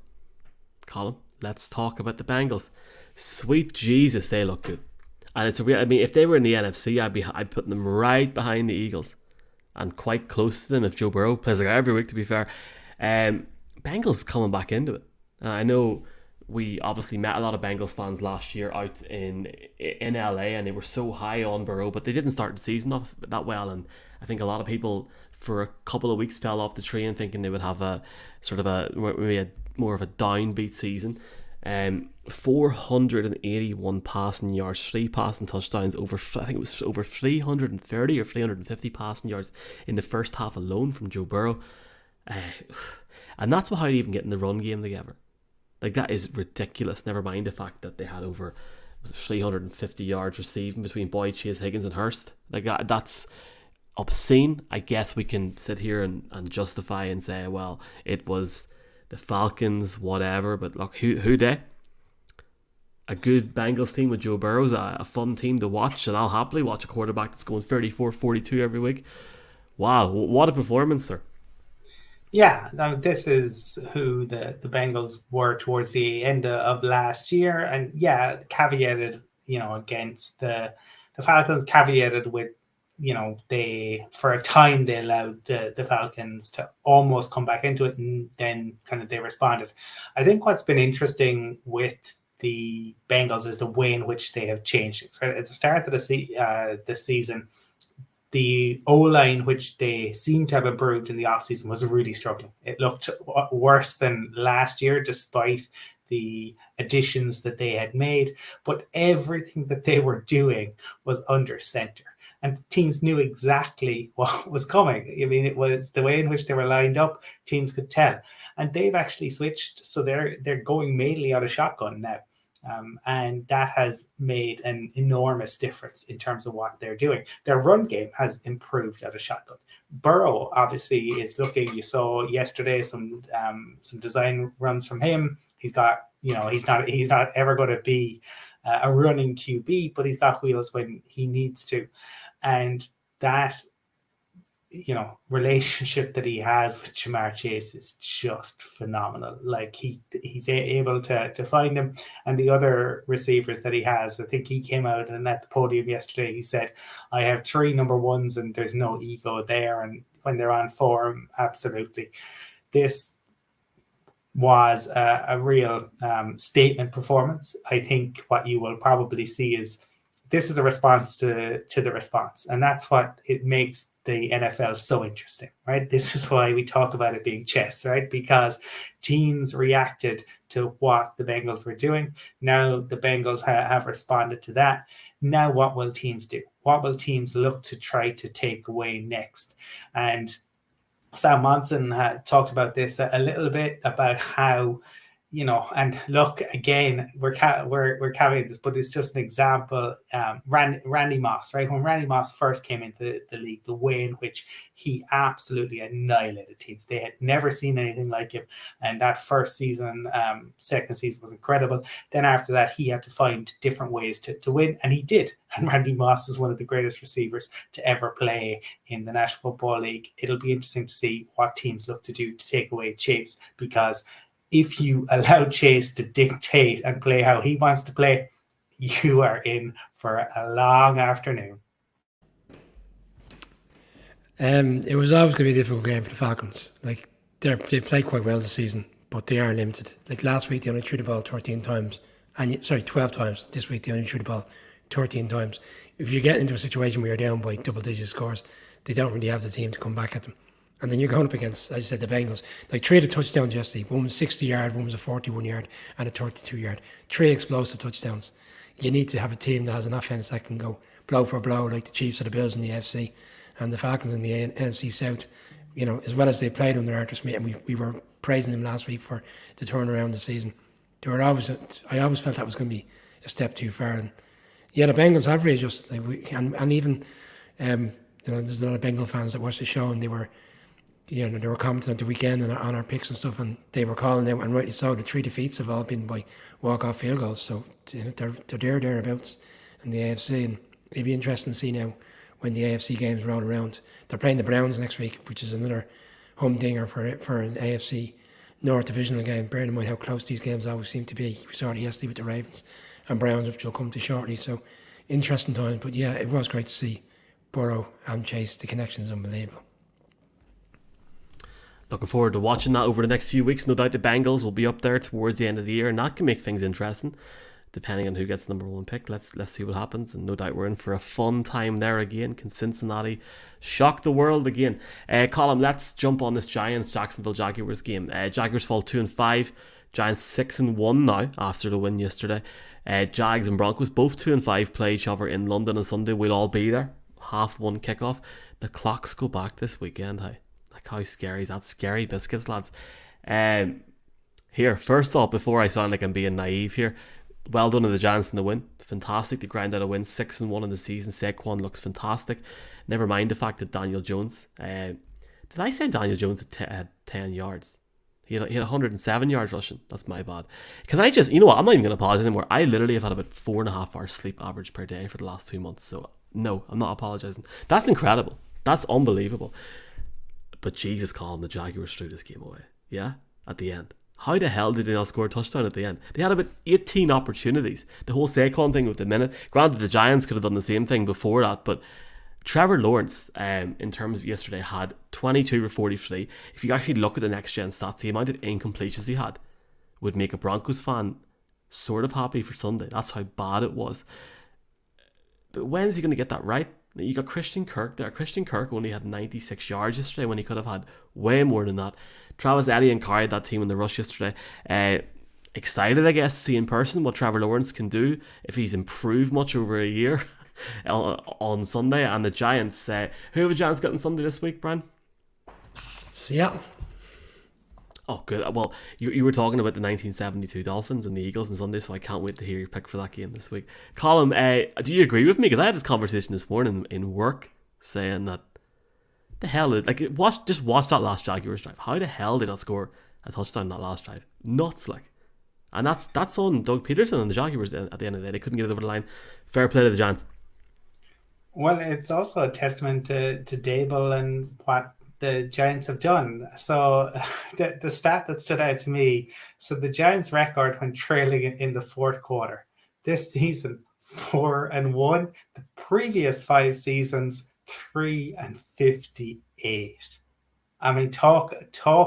Colin, let's talk about the Bengals. Sweet Jesus, they look good. And it's if they were in the NFC, I'd put them right behind the Eagles and quite close to them if Joe Burrow plays like every week, to be fair. Bengals coming back into it. I know we obviously met a lot of Bengals fans last year out in LA, and they were so high on Burrow, but they didn't start the season off that well, and I think a lot of people for a couple of weeks fell off the train thinking they would have maybe more of a downbeat season. 481 passing yards, 3 passing touchdowns, I think it was over 330 or 350 passing yards in the first half alone from Joe Burrow. And that's without even getting the run game together. Like, that is ridiculous. Never mind the fact that they had over 350 yards receiving between Boyd, Chase, Higgins and Hurst. Like, that's obscene. I guess we can sit here and justify and say, well, it was the Falcons, whatever. But look, who they? A good Bengals team with Joe Burrow's a fun team to watch, and I'll happily watch a quarterback that's going 34-42 every week. Wow, what a performance, sir. Yeah, now this is who the Bengals were towards the end of last year, and caveated, against the Falcons, caveated with, for a time they allowed the Falcons to almost come back into it, and then kind of they responded. I think what's been interesting with the Bengals is the way in which they have changed things. Right at the start of the season, the O-line, which they seem to have improved in the offseason, was really struggling. It looked worse than last year, despite the additions that they had made. But everything that they were doing was under center. And teams knew exactly what was coming. I mean, it was the way in which they were lined up, teams could tell. And they've actually switched, so they're going mainly out of shotgun now. And that has made an enormous difference in terms of what they're doing. Their run game has improved out of shotgun. Burrow obviously is looking. You saw yesterday some design runs from him. He's got, he's not ever going to be a running QB, but he's got wheels when he needs to, and that relationship that he has with Jamar Chase is just phenomenal. Like he's able to find him, and the other receivers that he has. I think he came out and at the podium yesterday, he said, I have 3 number ones and there's no ego there. And when they're on form, absolutely. This was a real statement performance. I think what you will probably see is this is a response to the response. And that's what it makes the NFL so interesting, right? This is why we talk about it being chess, right? Because teams reacted to what the Bengals were doing. Now the Bengals have responded to that. Now what will teams do? What will teams look to try to take away next? And Sam Monson had talked about this a little bit, about how and look, again, we're caveating this, but it's just an example. Randy Moss, right? When Randy Moss first came into the league, the way in which he absolutely annihilated teams, they had never seen anything like him. And that first season, second season was incredible. Then after that, he had to find different ways to win, and he did. And Randy Moss is one of the greatest receivers to ever play in the National Football League. It'll be interesting to see what teams look to do to take away Chase, because if you allow Chase to dictate and play how he wants to play, you are in for a long afternoon. It was always going to be a difficult game for the Falcons. Like, they played quite well this season, but they are limited. Like last week, they only threw the ball 13 times. 12 times. This week, they only threw the ball 13 times. If you get into a situation where you're down by double-digit scores, they don't really have the team to come back at them. And then you're going up against, as you said, the Bengals. Like 3 of the touchdowns yesterday. One was 60-yard, one was a 41-yard, and a 32-yard. 3 explosive touchdowns. You need to have a team that has an offense that can go blow for blow, like the Chiefs or the Bills in the AFC and the Falcons in the NFC South. As well as they played under Arthur Smith, and we were praising them last week for the turnaround the season. I always felt that was going to be a step too far. And yeah, the Bengals have readjusted. And even there's a lot of Bengal fans that watched the show, and they were commenting at the weekend on our picks and stuff, and they were calling them, and rightly so, the 3 defeats have all been by walk-off field goals. So they're thereabouts in the AFC, and it'd be interesting to see now when the AFC games roll around. They're playing the Browns next week, which is another humdinger for an AFC North divisional game. Bearing in mind how close these games always seem to be. We saw it yesterday with the Ravens and Browns, which we'll come to shortly. So interesting times, but yeah, it was great to see Burrow and Chase. The connection is unbelievable. Looking forward to watching that over the next few weeks. No doubt the Bengals will be up there towards the end of the year, and that can make things interesting, depending on who gets the number 1 pick. Let's see what happens, and no doubt we're in for a fun time there again. Can Cincinnati shock the world again? Colin, let's jump on this Giants-Jacksonville Jaguars game. Jaguars fall 2-5, Giants 6-1 now after the win yesterday. Jags and Broncos both 2-5 play each other in London on Sunday. We'll all be there. 1:30 kickoff. The clocks go back this weekend. How scary is that? Scary biscuits, lads. Here, first off, before I sound like I'm being naive here, well done to the Giants in the win. Fantastic to grind out a win. 6-1 in the season. Saquon looks fantastic. Never mind the fact that Daniel Jones, did I say Daniel Jones had 10 yards? He had 107 yards rushing. That's my bad. Can I just, I'm not even going to apologize anymore. I literally have had about 4.5 hours sleep average per day for the last 2 months. So no, I'm not apologizing. That's incredible. That's unbelievable. But Jesus, Colin, the Jaguars threw this game away. Yeah? At the end. How the hell did they not score a touchdown at the end? They had about 18 opportunities. The whole Saquon thing with the minute. Granted, the Giants could have done the same thing before that, but Trevor Lawrence, in terms of yesterday, had 22 for 43. If you actually look at the next-gen stats, the amount of incompletions he had would make a Broncos fan sort of happy for Sunday. That's how bad it was. But when is he going to get that right? You got Christian Kirk there. Christian Kirk only had 96 yards yesterday when he could have had way more than that. Travis Etienne carried that team in the rush yesterday. Excited, I guess, to see in person what Trevor Lawrence can do if he's improved much over a year on Sunday. And the Giants, who have the Giants got on Sunday this week, Brian? Seattle. Oh, good. Well, you were talking about the 1972 Dolphins and the Eagles on Sunday, so I can't wait to hear your pick for that game this week. Colin, do you agree with me? Because I had this conversation this morning in work saying that the hell, just watch that last Jaguars drive. How the hell did they not score a touchdown in that last drive? Nuts, like. And that's on Doug Peterson and the Jaguars at the end of the day. They couldn't get it over the line. Fair play to the Giants. Well, it's also a testament to Dable and what the Giants have done. So the stat that stood out to me, so the Giants record when trailing in the fourth quarter this season, 4-1. The previous 5 seasons, 3-58. I mean, talk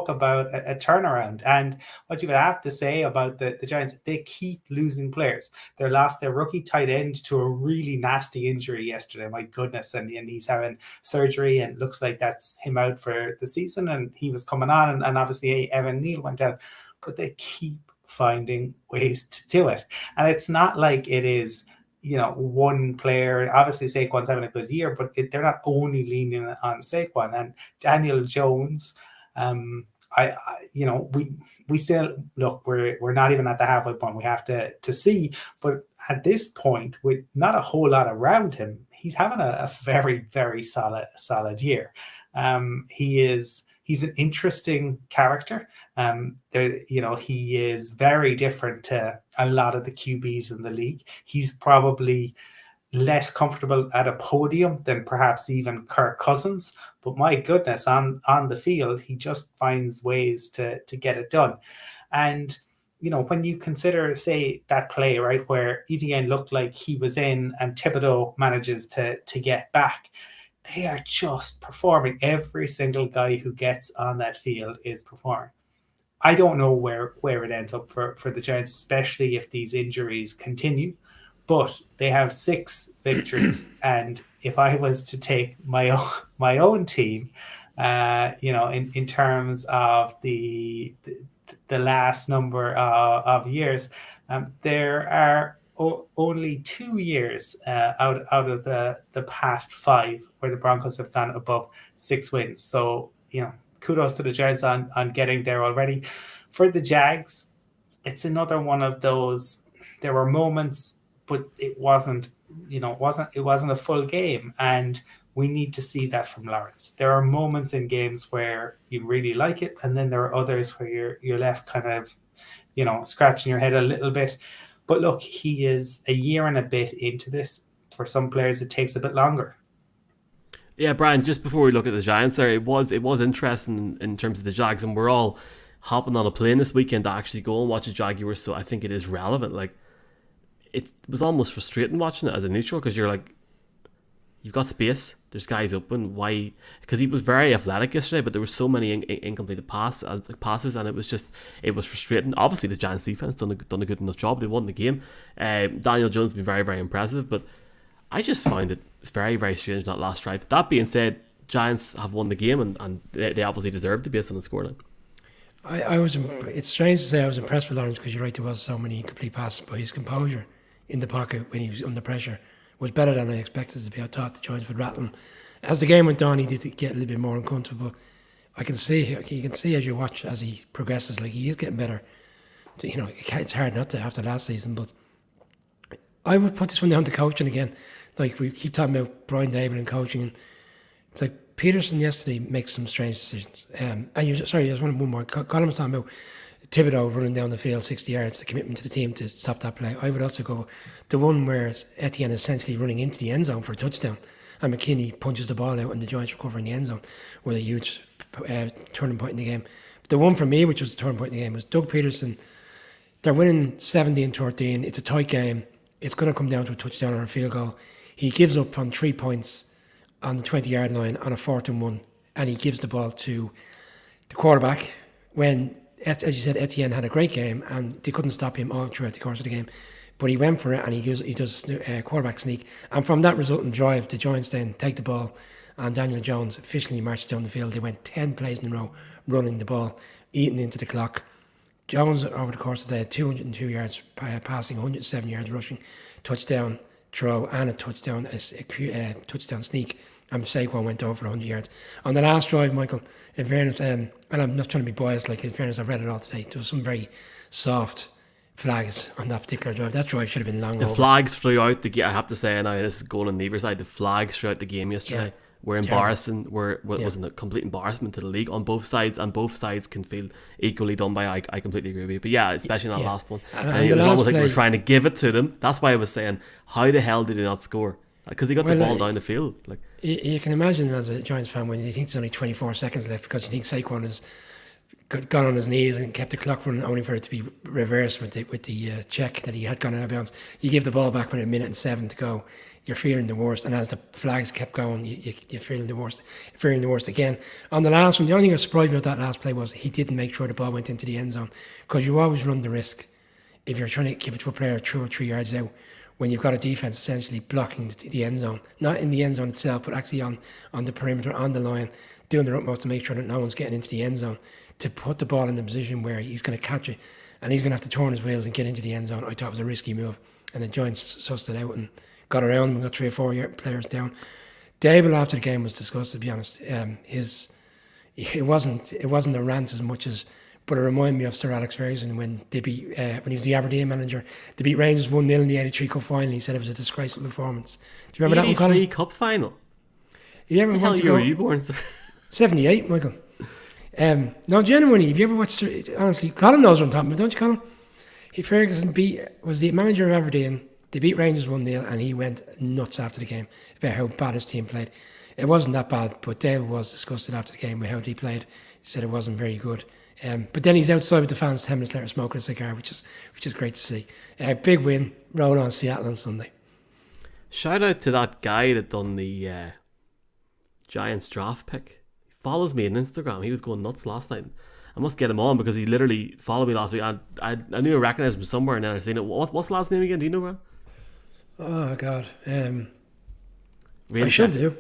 about a turnaround. And what you would have to say about the Giants, they keep losing players. They lost their rookie tight end to a really nasty injury yesterday. My goodness. And he's having surgery and looks like that's him out for the season. And he was coming on. And obviously Evan Neal went down. But they keep finding ways to do it. And it's not like it is, one player. Obviously Saquon's having a good year, but they're not only leaning on Saquon. And Daniel Jones, we still look. We're not even at the halfway point. We have to see. But at this point, with not a whole lot around him, he's having a very, very solid year. He's an interesting character. He is very different to a lot of the QBs in the league. He's probably less comfortable at a podium than perhaps even Kirk Cousins. But my goodness, on the field, he just finds ways to get it done. And, when you consider, say, that play, right, where Etienne looked like he was in and Thibodeau manages to get back, they are just performing. Every single guy who gets on that field is performing. I don't know where it ends up for the Giants, especially if these injuries continue. But they have 6 victories, and if I was to take my own team, in terms of the last number of years, there are only 2 years out of the past 5 where the Broncos have gone above 6 wins. So kudos to the Giants on getting there already. For the Jags, it's another one of those. There were moments, but it wasn't a full game, and we need to see that from Lawrence. There are moments in games where you really like it, and then there are others where you're left kind of, scratching your head a little bit. But look, he is a year and a bit into this. For some players, it takes a bit longer. Yeah, Brian, just before we look at the Giants there, it was interesting in terms of the Jags, and we're all hopping on a plane this weekend to actually go and watch the Jaguars, so I think it is relevant. Like, it was almost frustrating watching it as a neutral, because you're like, you've got space, there's guys open, why? Because he was very athletic yesterday, but there were so many incomplete passes, and it was frustrating. Obviously, the Giants defense done a good enough job. They won the game. Daniel Jones has been very, very impressive, but I just find it very, very strange, that last drive. That being said, Giants have won the game, and they obviously deserve to based on the scoreline. It's strange to say I was impressed with Lawrence, because you're right, there was so many incomplete passes, but his composure in the pocket when he was under pressure was better than I expected to be. I thought the Giants would rattle him. As the game went on, he did get a little bit more uncomfortable. You can see as you watch, as he progresses, like, he is getting better. It's hard not to after last season, but I would put this one down to coaching again. Like, we keep talking about Brian Dable and coaching, and like, Peterson yesterday makes some strange decisions. There's one more. Colin was talking about Thibodeau running down the field 60 yards, the commitment to the team to stop that play. I would also go the one where Etienne is essentially running into the end zone for a touchdown, and McKinney punches the ball out and the Giants recover in the end zone, with a huge turning point in the game. But the one for me, which was the turning point in the game, was Doug Peterson. They're winning 17-13. It's a tight game. It's going to come down to a touchdown or a field goal. He gives up on 3 points on the 20-yard line on a 4th and 1, and he gives the ball to the quarterback when, as you said, Etienne had a great game and they couldn't stop him all throughout the course of the game. But he went for it, and he does a quarterback sneak. And from that resulting drive, the Giants then take the ball, and Daniel Jones efficiently marched down the field. They went 10 plays in a row running the ball, eating into the clock. Jones, over the course of the day, 202 yards passing, 107 yards rushing, touchdown throw, and a touchdown sneak. And Saquon went over 100 yards. On the last drive, Michael, in fairness, and I'm not trying to be biased, like, in fairness, I've read it all today, there was some very soft flags on that particular drive. That drive should have been long over. The flags throughout the game, I have to say, now this is going on Neither's side, the flags throughout the game yesterday were embarrassing, wasn't a complete embarrassment to the league on both sides, and both sides can feel equally done by. I completely agree with you. But yeah, especially in that last one. And it was almost like we were trying to give it to them. That's why I was saying, how the hell did they not score? Because they got the ball down the field. Like, you can imagine as a Giants fan when you think there's only 24 seconds left, because you think Saquon has gone on his knees and kept the clock running, only for it to be reversed with the check that he had gone out of bounds. You give the ball back with 1:07 to go. You're fearing the worst, and as the flags kept going, you're fearing the worst. Fearing the worst again. On the last one, the only thing that surprised me about that last play was he didn't make sure the ball went into the end zone, because you always run the risk if you're trying to give it to a player 2 or 3 yards out, when you've got a defense essentially blocking the end zone, not in the end zone itself, but actually on the perimeter, on the line, doing their utmost to make sure that no one's getting into the end zone, to put the ball in the position where he's going to catch it and he's going to have to turn his wheels and get into the end zone. I thought it was a risky move, and the Giants sussed it out and got around him and got 3 or 4 players down. Dable after the game was disgusted, to be honest. it wasn't a rant as much as, but it reminded me of Sir Alex Ferguson when they beat when he was the Aberdeen manager. They beat Rangers 1-0 in the '83 Cup final. He said it was a disgraceful performance. Do you remember that one, Colin? 83 Cup final. Have you ever The hell want to year go? were you born, sir? 78, Michael. No, genuinely, have you ever watched? Honestly, Colin knows what I'm talking about, don't you, Colin? Ferguson was the manager of Aberdeen. They beat Rangers 1-0 and he went nuts after the game about how bad his team played. It wasn't that bad, but Dale was disgusted after the game with how they played. He said it wasn't very good. But then he's outside with the fans 10 minutes later smoking a cigar, which is great to see. Big win, roll on Seattle on Sunday. Shout out to that guy that done the Giants draft pick. He follows me on Instagram. He was going nuts last night. I must get him on because he literally followed me last week. I knew I recognised him somewhere and then I seen it. What's the last name again? Do you know, Ron? Oh, God. Really I should do.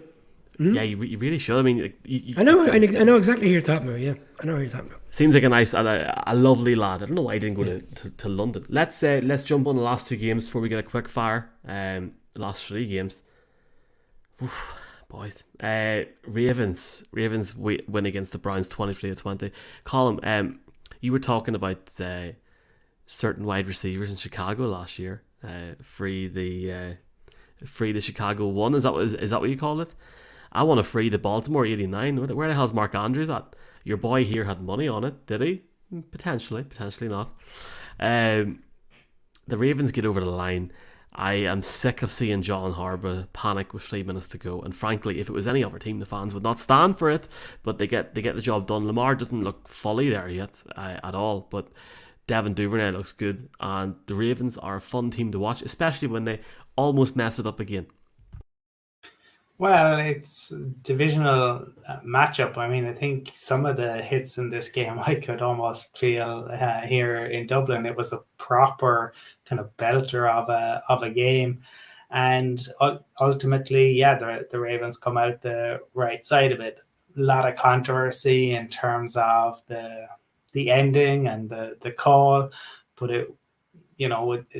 Yeah, you really should. I mean, I know exactly who you're talking about, yeah. I know who you're talking about. Seems like a lovely lad. I don't know why he didn't go to London. Let's jump on the last two games before we get a quick fire. The last three games. Oof, boys. Ravens win against the Browns 23-20. Colin, you were talking about certain wide receivers in Chicago last year. Free the Chicago one. Is that what you call it? I want to free the Baltimore 89. Where the hell's Mark Andrews at? Your boy here had money on it, did he? Potentially not. The Ravens get over the line. I am sick of seeing John Harbaugh panic with 3 minutes to go. And frankly, if it was any other team, the fans would not stand for it. But they get the job done. Lamar doesn't look fully there yet at all. But Devin Duvernay looks good. And the Ravens are a fun team to watch, especially when they almost mess it up again. Well, it's a divisional matchup. I mean, I think some of the hits in this game I could almost feel here in Dublin. It was a proper kind of belter of a game, and ultimately, yeah, the Ravens come out the right side of it. A lot of controversy in terms of the ending and the call, but it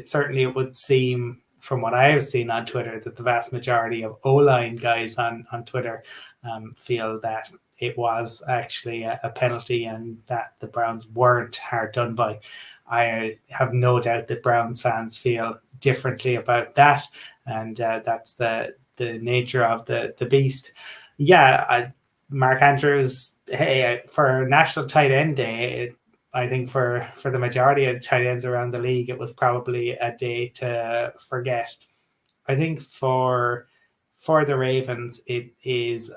certainly it would seem, from what I have seen on Twitter, that the vast majority of O-line guys on Twitter feel that it was actually a penalty and that the Browns weren't hard done by. I have no doubt that Browns fans feel differently about that, and that's the nature of the beast. Yeah, Mark Andrews, hey, for National Tight End Day, I think for the majority of tight ends around the league, it was probably a day to forget. I think for the Ravens, it is,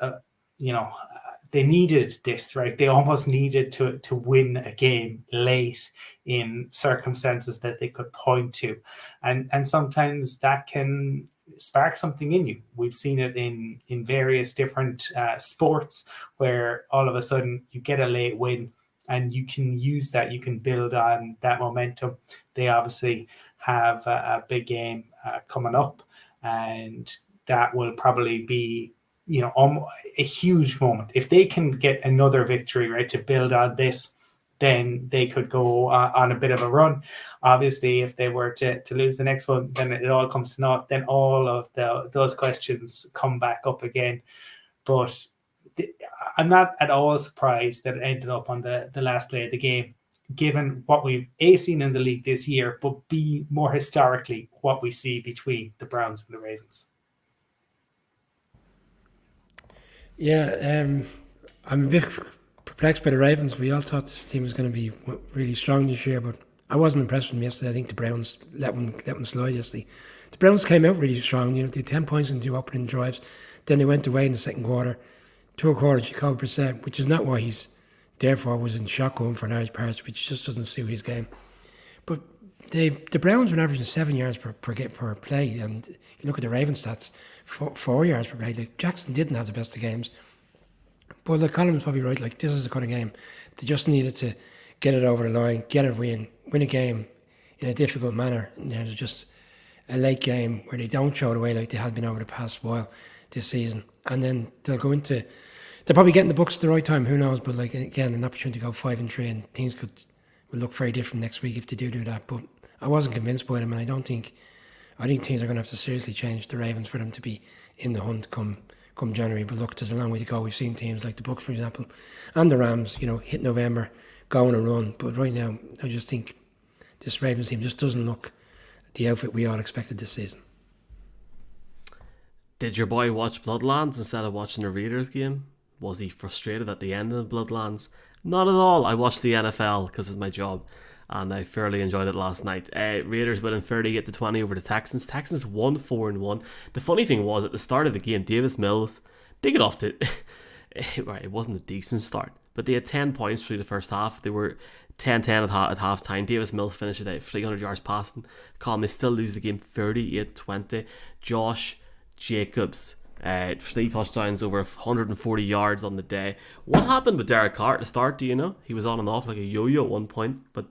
they needed this, right? They almost needed to win a game late in circumstances that they could point to. And sometimes that can spark something in you. We've seen it in various different sports where all of a sudden you get a late win, and you can use that. You can build on that momentum. They obviously have a big game coming up, and that will probably be, a huge moment. If they can get another victory, right, to build on this, then they could go on a bit of a run. Obviously, if they were to lose the next one, then it all comes to naught. Then all of those questions come back up again. But I'm not at all surprised that it ended up on the last play of the game, given what we've seen in the league this year, but B, more historically, what we see between the Browns and the Ravens. Yeah, I'm a bit perplexed by the Ravens. We all thought this team was going to be really strong this year, but I wasn't impressed with them yesterday. I think the Browns let one slide yesterday. The Browns came out really strong. They had 10 points in 2 opening drives. Then they went away in the second quarter. 2 quarters, Jacoby Brissett, which is not what he's there for, was in shotgun for large parts, which just doesn't suit his game. But the Browns were averaging 7 yards per play, and you look at the Ravens stats, 4 yards per play. Like, Jackson didn't have the best of games, but like Colin was probably right. Like, this is the kind of game they just needed to get it over the line, get it win a game in a difficult manner. And there's just a late game where they don't show it away like they had been over the past while this season, and then they'll probably get in the books at the right time. Who knows? But like, again, an opportunity to go 5-3, and things will look very different next week if they do that. But I wasn't convinced by them, and I think teams are going to have to seriously change the Ravens for them to be in the hunt come come January. But look, there's a long way to go. We've seen teams like the Bucks, for example, and the Rams, hit November, go on a run. But right now, I just think this Ravens team just doesn't look the outfit we all expected this season. Did your boy watch Bloodlands instead of watching the Raiders game? Was he frustrated at the end of Bloodlands? Not at all. I watched the NFL because it's my job, and I fairly enjoyed it last night. Raiders winning 38-20 over the Texans. Texans won 4-1. The funny thing was, at the start of the game, Davis Mills, they got off to... right, it wasn't a decent start, but they had 10 points through the first half. They were 10-10 at half time. Davis Mills finished it at 300 yards passing. Colin, they still lose the game 38-20. Josh Jacobs, 3 touchdowns, over 140 yards on the day. What happened with Derek Carr at the start? Do you know? He was on and off like a yo-yo at one point. But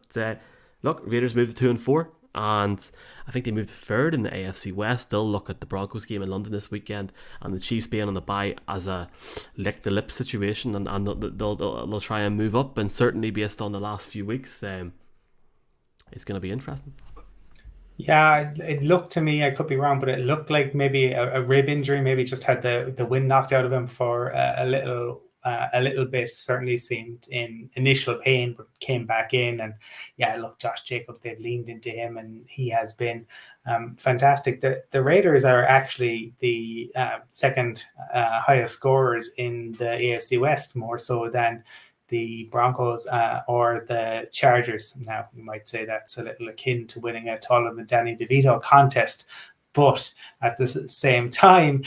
look, Raiders moved to 2-4, and I think they moved to 3rd in the AFC West. They'll look at the Broncos game in London this weekend, and the Chiefs being on the bye as a lick the lip situation, and they'll try and move up. And certainly based on the last few weeks, it's going to be interesting. Yeah, it looked to me, I could be wrong, but it looked like maybe a rib injury, maybe just had the wind knocked out of him for a little bit. Certainly seemed in initial pain, but came back in. And yeah, look, Josh Jacobs, they've leaned into him, and he has been fantastic. The Raiders are actually the second highest scorers in the AFC West, more so than the Broncos or the Chargers. Now, you might say that's a little akin to winning a Tullum and Danny DeVito contest, but at the same time,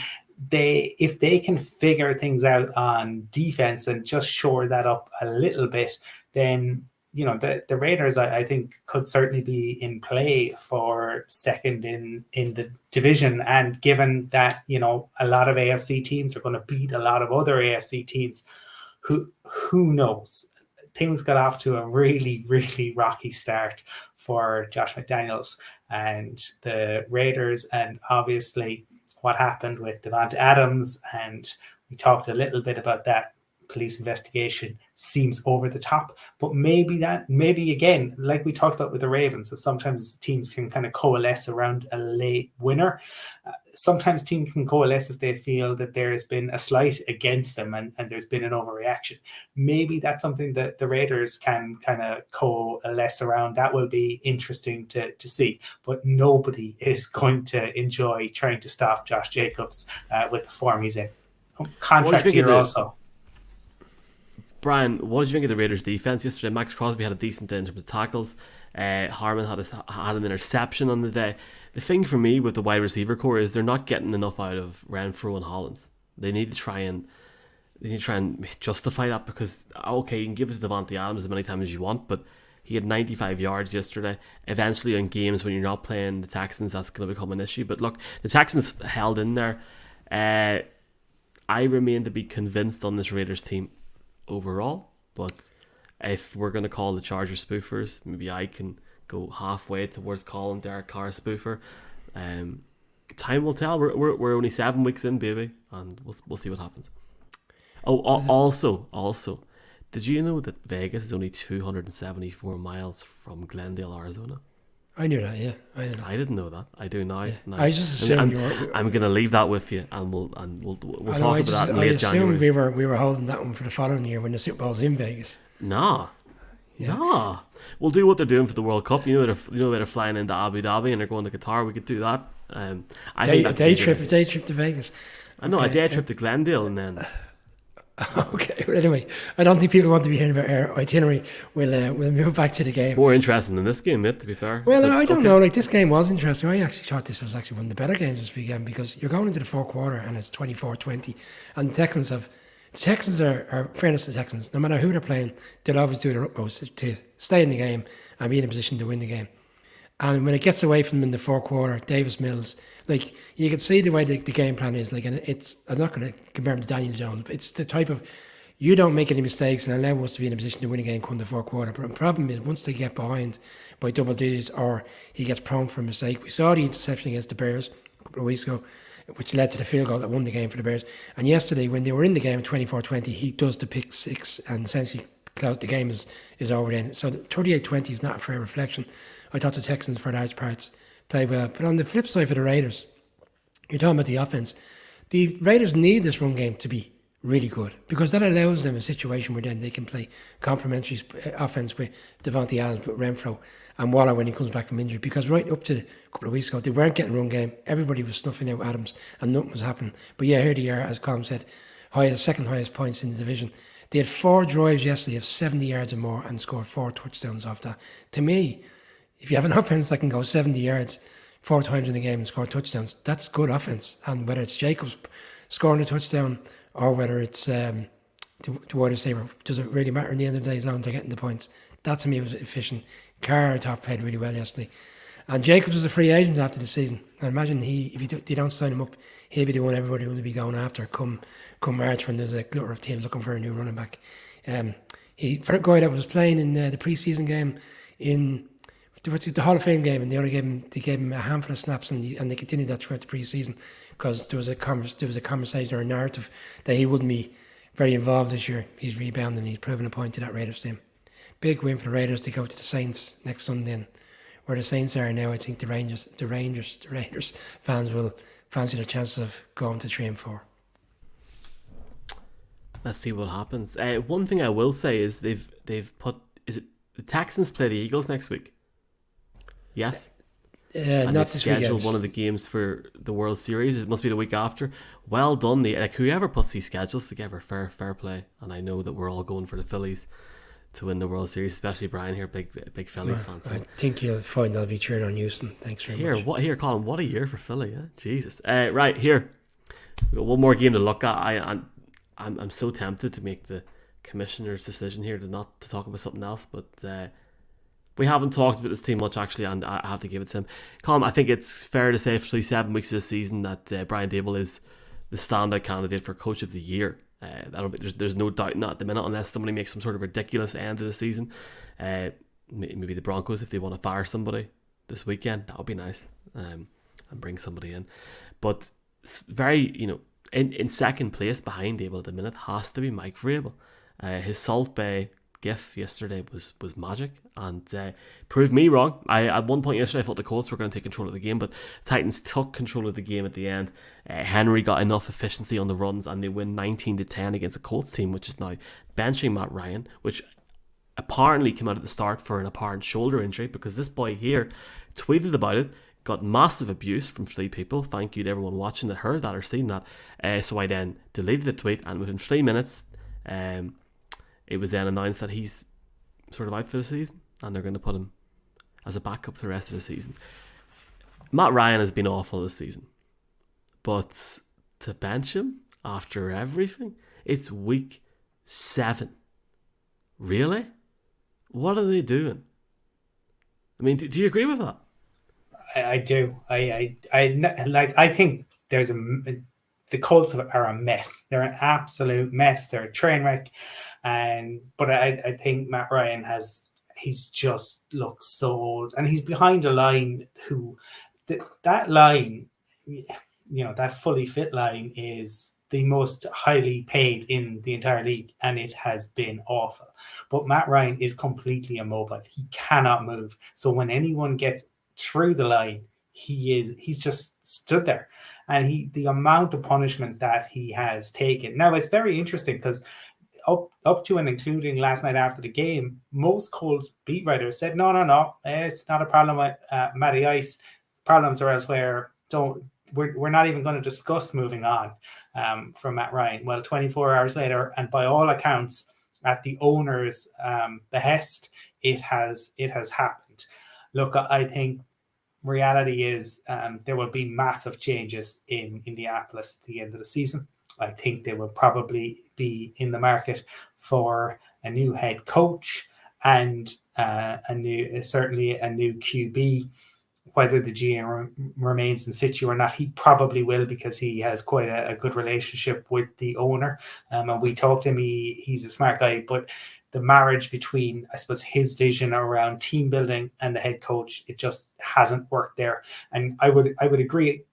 if they can figure things out on defense and just shore that up a little bit, then the Raiders, I think, could certainly be in play for second in the division. And given that a lot of AFC teams are going to beat a lot of other AFC teams, who knows? Things got off to a really, really rocky start for Josh McDaniels and the Raiders, and obviously what happened with Devonta Adams, and we talked a little bit about that. Police investigation seems over the top, but maybe again, like we talked about with the Ravens, that sometimes teams can kind of coalesce around a late winner. Sometimes teams can coalesce if they feel that there has been a slight against them and there's been an overreaction. Maybe that's something that the Raiders can kind of coalesce around. That will be interesting to see, but nobody is going to enjoy trying to stop Josh Jacobs with the form he's in. Contract year also. Brian, what did you think of the Raiders' defense yesterday? Max Crosby had a decent day in terms of tackles. Harmon had an interception on the day. The thing for me with the wide receiver core is they're not getting enough out of Renfro and Hollins. They need to try and justify that, because okay, you can give us Devontae Adams as many times as you want, but he had 95 yards yesterday. Eventually, in games when you're not playing the Texans, that's going to become an issue. But look, the Texans held in there. I remain to be convinced on this Raiders team overall, but if we're going to call the Chargers spoofers, maybe I can go halfway towards calling Derek Carr a spoofer. Time will tell. We're only 7 weeks in, baby, and we'll see what happens. Also, did you know that Vegas is only 274 miles from Glendale, Arizona? I knew that, yeah. I didn't know that. I do now. Yeah. now. I just assumed I'm going to leave that with you, and we'll talk about that in late January. We were holding that one for the following year when the Super Bowl's in Vegas. Nah. We'll do what they're doing for the World Cup. They're flying into Abu Dhabi and they're going to Qatar. We could do that. A day trip to Vegas. I know, a day trip to Glendale and then. Okay, well, anyway, I don't think people want to be hearing about our itinerary. We'll move back to the game. It's more interesting than this game, mate, to be fair. Well, I don't know. Like, this game was interesting. I actually thought this was actually one of the better games this weekend, because you're going into the fourth quarter and it's 24-20, and the Texans are fairness to the Texans, no matter who they're playing, they'll always do their utmost to stay in the game and be in a position to win the game. And when it gets away from them in the fourth quarter, Davis Mills, like, you can see the way the game plan is. Like, and I'm not going to compare him to Daniel Jones, but it's the type of, you don't make any mistakes and allow us to be in a position to win a game come the fourth quarter. But the problem is, once they get behind by double digits or he gets prone for a mistake, we saw the interception against the Bears a couple of weeks ago, which led to the field goal that won the game for the Bears. And yesterday, when they were in the game 24-20, he does the pick six and essentially close the game is over then. So 38-20 is not a fair reflection. I thought the Texans, for large parts, played well. But on the flip side for the Raiders, you're talking about the offense. The Raiders need this run game to be really good because that allows them a situation where then they can play complementary offense with Devontae Adams, with Renfro and Waller when he comes back from injury. Because right up to a couple of weeks ago, they weren't getting run game. Everybody was snuffing out Adams and nothing was happening. But yeah, here they are, as Colm said, second highest points in the division. They had 4 drives yesterday of 70 yards or more and scored 4 touchdowns off that. To me, if you have an offense that can go 70 yards 4 times in a game and score touchdowns, that's good offense. And whether it's Jacobs scoring a touchdown or whether it's the wide receiver, does it really matter in the end of the day as long as they're getting the points? That to me was efficient. Carr top played really well yesterday. And Jacobs was a free agent after the season. I imagine if they don't sign him up, he'll be the one everybody will be going after come March when there's a glutter of teams looking for a new running back. For a guy that was playing in the preseason game in the Hall of Fame game, and they gave him a handful of snaps, and they continued that throughout the preseason because there was a conversation or a narrative that he wouldn't be very involved this year. He's rebounding, he's proven a point to that Raiders team. Big win for the Raiders to go to the Saints next Sunday, and where the Saints are now, I think the Raiders fans will fancy their chances of going to 3 and 4. Let's see what happens. One thing I will say is they've put, is it the Texans play the Eagles next week? Yes. And Not they've this scheduled weekend. one of the games for the World Series. It must be the week after. Well done. Whoever puts these schedules together, fair play. And I know that we're all going for the Phillies to win the World Series, especially Brian here, big Phillies fan. So I think you'll find I'll be cheering on Houston. Thanks very much. Here, Colin, what a year for Philly, yeah? Jesus. Right, here. We've got one more game to look at. I'm so tempted to make the commissioner's decision here to talk about something else, but we haven't talked about this team much, actually, and I have to give it to him. Colin, I think it's fair to say for 7 weeks of this season that Brian Dable is the standout candidate for Coach of the Year. I don't think there's no doubt in that at the minute, unless somebody makes some sort of ridiculous end to the season. Maybe the Broncos, if they want to fire somebody this weekend, that would be nice, and bring somebody in. But very, in second place behind Dable at the minute has to be Mike Vrabel. His Salt Bay gif yesterday was magic and proved me wrong. At one point yesterday I thought the Colts were going to take control of the game, but Titans took control of the game at the end. Henry got enough efficiency on the runs and they win 19-10 against a Colts team which is now benching Matt Ryan, which apparently came out at the start for an apparent shoulder injury, because this boy here tweeted about it, got massive abuse from 3 people. Thank you to everyone watching that heard that or seen that. So I then deleted the tweet, and within 3 minutes it was then announced that he's sort of out for the season and they're going to put him as a backup for the rest of the season. Matt Ryan has been awful this season, but to bench him after everything, it's week 7. Really? What are they doing? I mean, do you agree with that? I do. I think there's the Colts are a mess. They're an absolute mess. They're a train wreck. But I think Matt Ryan he's just looks so old, and he's behind a line that line, that fully fit line is the most highly paid in the entire league, and it has been awful. But Matt Ryan is completely immobile. He cannot move. So when anyone gets through the line, he's just stood there. And the amount of punishment that he has taken. Now it's very interesting because up to and including last night after the game, most Colts beat writers said, no, it's not a problem with Matty Ice. Problems are elsewhere. We're not even going to discuss moving on from Matt Ryan. Well, 24 hours later, and by all accounts, at the owner's behest, it has happened. Look, I think reality is there will be massive changes in Indianapolis at the end of the season. I think they will probably be in the market for a new head coach and certainly a new QB. Whether the GM remains in situ or not, he probably will, because he has quite a good relationship with the owner. And we talked to him, he's a smart guy, but the marriage between, I suppose, his vision around team building and the head coach, it just hasn't worked there. And I would agree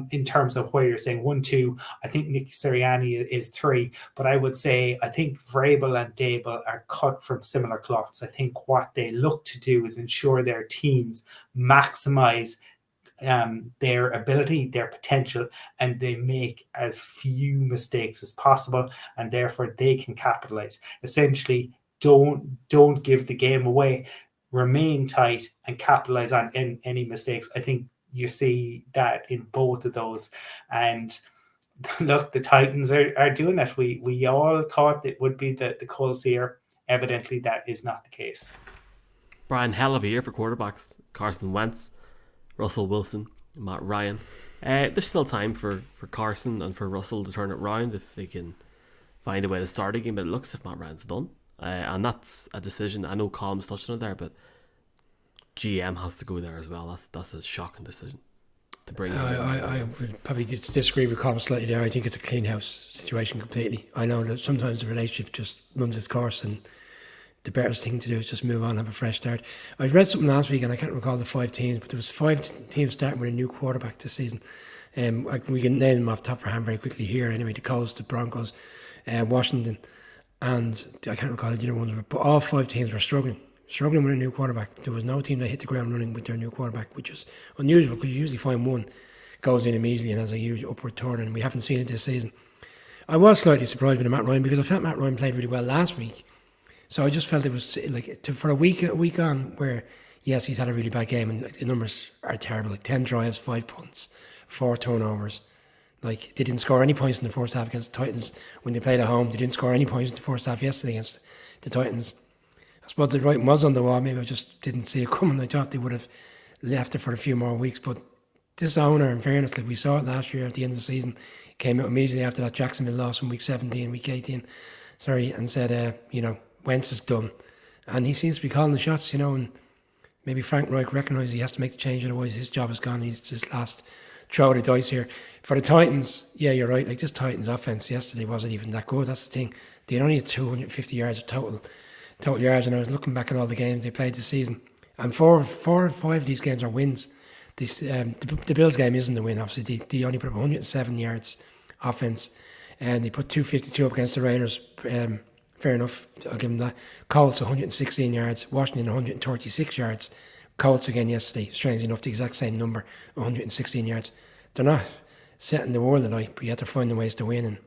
in terms of where you're saying 1, 2. I think Nick Sirianni is 3, but I would say I think Vrabel and Dable are cut from similar cloths. I think what they look to do is ensure their teams maximize their ability, their potential, and they make as few mistakes as possible, and therefore they can capitalize. Essentially, don't give the game away, remain tight, and capitalize on any mistakes. I think you see that in both of those. And look, the Titans are doing it. We all thought it would be the Colts here. Evidently, that is not the case. Brian, hell of a year for quarterbacks. Carson Wentz, Russell Wilson, Matt Ryan. There's still time for Carson and for Russell to turn it around if they can find a way to start a game. But it looks as if Matt Ryan's done. And that's a decision. I know Colm's touched on it there, but GM has to go there as well. That's a shocking decision to bring. I would probably disagree with Colm slightly there. I think it's a clean house situation completely. I know that sometimes the relationship just runs its course, and the better thing to do is just move on and have a fresh start. I read something last week, and I can't recall the 5 teams, but there was 5 teams starting with a new quarterback this season. We can name them off the top of our hand very quickly here. Anyway, the Colts, the Broncos, Washington, and I can't recall the other ones, but all 5 teams were struggling with a new quarterback. There was no team that hit the ground running with their new quarterback, which is unusual because you usually find one goes in immediately and has a huge upward turn, and we haven't seen it this season. I was slightly surprised with Matt Ryan because I felt Matt Ryan played really well last week. So I just felt it was like for a week on where, yes, he's had a really bad game and the numbers are terrible. Like 10 drives, 5 punts, 4 turnovers. Like, they didn't score any points in the first half against the Titans when they played at home. They didn't score any points in the first half yesterday against the Titans. I suppose the writing was on the wall. Maybe I just didn't see it coming. I thought they would have left it for a few more weeks. But this owner, in fairness, like we saw it last year at the end of the season, came out immediately after that Jacksonville loss in week 17, week 18, and said, Wentz is done. And he seems to be calling the shots, and maybe Frank Reich recognises he has to make the change, otherwise his job is gone. He's just last throw of the dice here. For the Titans, yeah, you're right. Like, this Titans offense yesterday wasn't even that good. That's the thing. They only had 250 yards of total yards, and I was looking back at all the games they played this season, and four or five of these games are wins. The Bills game isn't a win, obviously. They only put up 107 yards offense, and they put 252 up against the Raiders. Fair enough, I'll give them that. Colts 116 yards, Washington 136 yards. Colts again yesterday, strangely enough, the exact same number, 116 yards. They're not setting the world alight, but you have to find the ways to win. And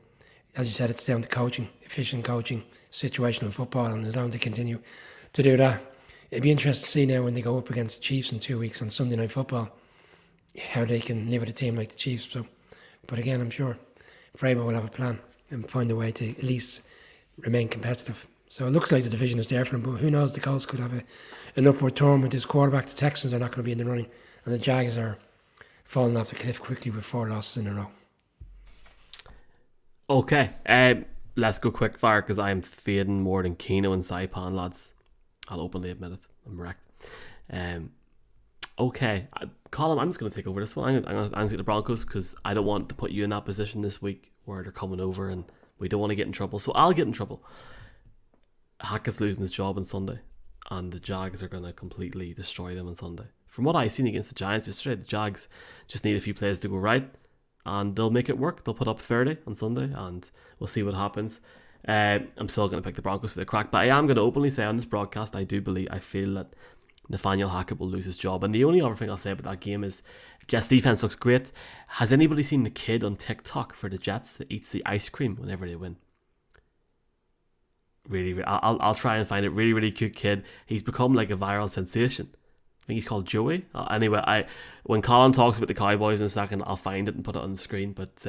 as you said, it's down to coaching, efficient coaching, situational football, and as long as they continue to do that, it'd be interesting to see now when they go up against the Chiefs in 2 weeks on Sunday Night Football, how they can live with a team like the Chiefs. So, but again, I'm sure Vrabel will have a plan and find a way to at least remain competitive. So it looks like the division is there for them, but who knows, the Colts could have an upward turn with this quarterback. The Texans are not going to be in the running, and the Jags are falling off the cliff quickly with 4 losses in a row. Okay, let's go quick fire because I'm fading more than Keno and Saipan, lads. I'll openly admit it. I'm wrecked. Okay, Colin, I'm just going to take over this one. I'm going to answer the Broncos because I don't want to put you in that position this week where they're coming over and we don't want to get in trouble. So I'll get in trouble. Hackett's losing his job on Sunday, and the Jags are going to completely destroy them on Sunday. From what I've seen against the Giants yesterday, the Jags just need a few plays to go right, and they'll make it work. They'll put up 30 on Sunday, and we'll see what happens. I'm still going to pick the Broncos for the crack, but I am going to openly say on this broadcast, I feel that Nathaniel Hackett will lose his job. And the only other thing I'll say about that game is Jets' defense looks great. Has anybody seen the kid on TikTok for the Jets that eats the ice cream whenever they win? Really, I'll try and find it. Really, really cute kid. He's become like a viral sensation. I think he's called Joey. Anyway, when Colin talks about the Cowboys in a second, I'll find it and put it on the screen. But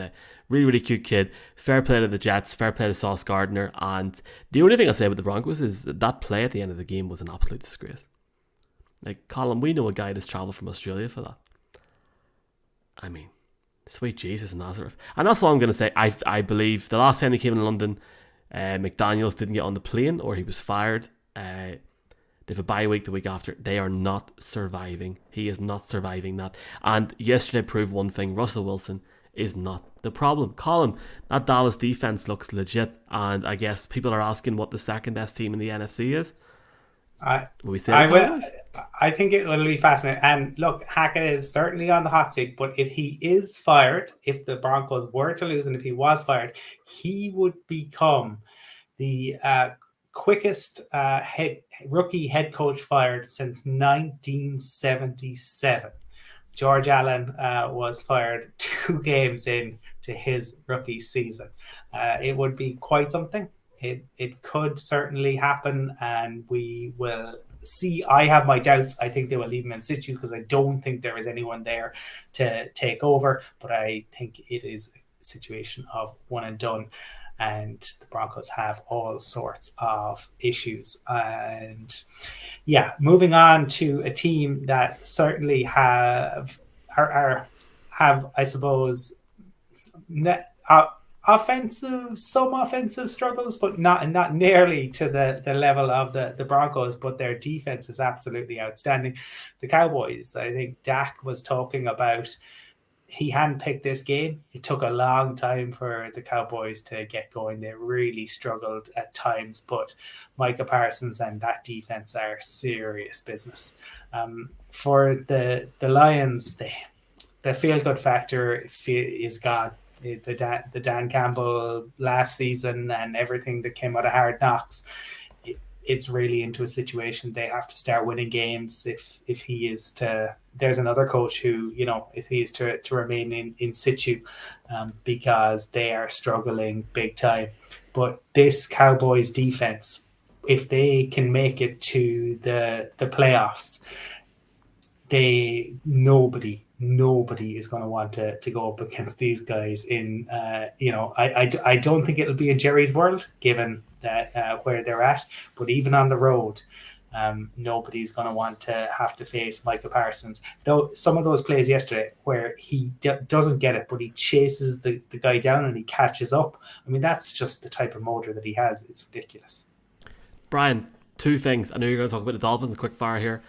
really, really cute kid. Fair play to the Jets. Fair play to Sauce Gardner. And the only thing I'll say about the Broncos is that play at the end of the game was an absolute disgrace. Like, Colin, we know a guy that's travelled from Australia for that. I mean, sweet Jesus in Nazareth. And that's all I'm going to say. I believe the last time he came in London, McDaniels didn't get on the plane or he was fired. They have a bye week the week after. They are not surviving. He is not surviving that. And yesterday proved one thing. Russell Wilson is not the problem. Colin, that Dallas defense looks legit. And I guess people are asking what the second best team in the NFC is. I think it will be fascinating. And look, Hackett is certainly on the hot seat, but if he is fired, if the Broncos were to lose and if he was fired, he would become the quickest rookie head coach fired since 1977. George Allen was fired 2 games in to his rookie season. It would be quite something. It could certainly happen, and we will see. I have my doubts. I think they will leave him in situ because I don't think there is anyone there to take over. But I think it is a situation of one and done. And the Broncos have all sorts of issues. And yeah, moving on to a team that certainly have, I suppose, some offensive struggles, but not nearly to the level of the Broncos. But their defense is absolutely outstanding. The Cowboys, I think Dak was talking about, he hadn't picked this game. It took a long time for the Cowboys to get going. They really struggled at times, but Micah Parsons and that defense are serious business. For the Lions, the feel-good factor is gone. The Dan Campbell last season and everything that came out of Hard Knocks, it's really into a situation they have to start winning games if he is to. There's another coach who, if he is to remain in situ, because they are struggling big time. But this Cowboys defense, if they can make it to the playoffs, nobody is going to want to go up against these guys in, I don't think it'll be in Jerry's world, given that where they're at, but even on the road, nobody's going to want to have to face Micah Parsons. Though some of those plays yesterday where he doesn't get it, but he chases the guy down and he catches up. I mean, that's just the type of motor that he has. It's ridiculous. Brian, 2 things. I know you're going to talk about the Dolphins, quick fire here.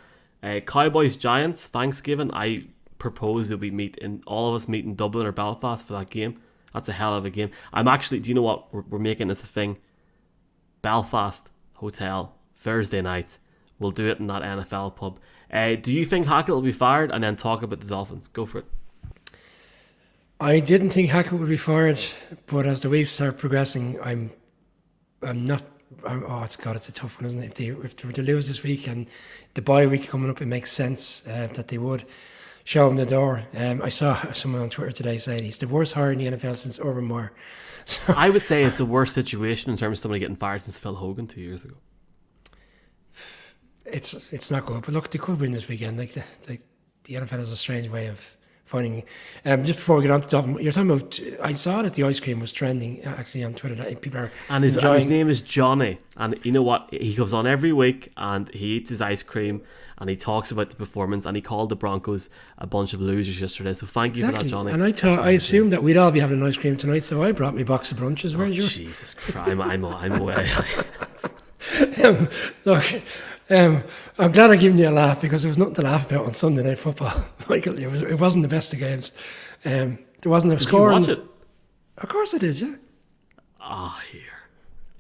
Cowboys Giants Thanksgiving. I propose that all of us meet in Dublin or Belfast for that game. That's a hell of a game. I'm actually, do you know what? We're making this a thing. Belfast hotel Thursday night. We'll do it in that NFL pub. Do you think Hackett will be fired? And then talk about the Dolphins. Go for it. I didn't think Hackett would be fired, but as the weeks are progressing, I'm not. It's a tough one, isn't it? If they were to lose this week and the bye week coming up, it makes sense that they would show him the door. I saw someone on Twitter today saying he's the worst hire in the NFL since Urban Meyer. So, I would say it's the worst situation in terms of somebody getting fired since Phil Hogan 2 years ago. It's not good, but look, they could win this weekend. Like the NFL has a strange way of finding. Just before we get on to the top, you're talking about. I saw that the ice cream was trending actually on Twitter. That people are and his name is Johnny, and you know what? He comes on every week and he eats his ice cream and he talks about the performance, and he called the Broncos a bunch of losers yesterday. So thank you for that, Johnny. And I assumed that we'd all be having an ice cream tonight, so I brought me box of brunches. Where's yours? Jesus Christ, I'm away. Look. I'm glad I'm giving you a laugh because there was nothing to laugh about on Sunday Night Football, Michael. It wasn't the best of games. There wasn't a score. Did you watch it? Of course I did, yeah. Here.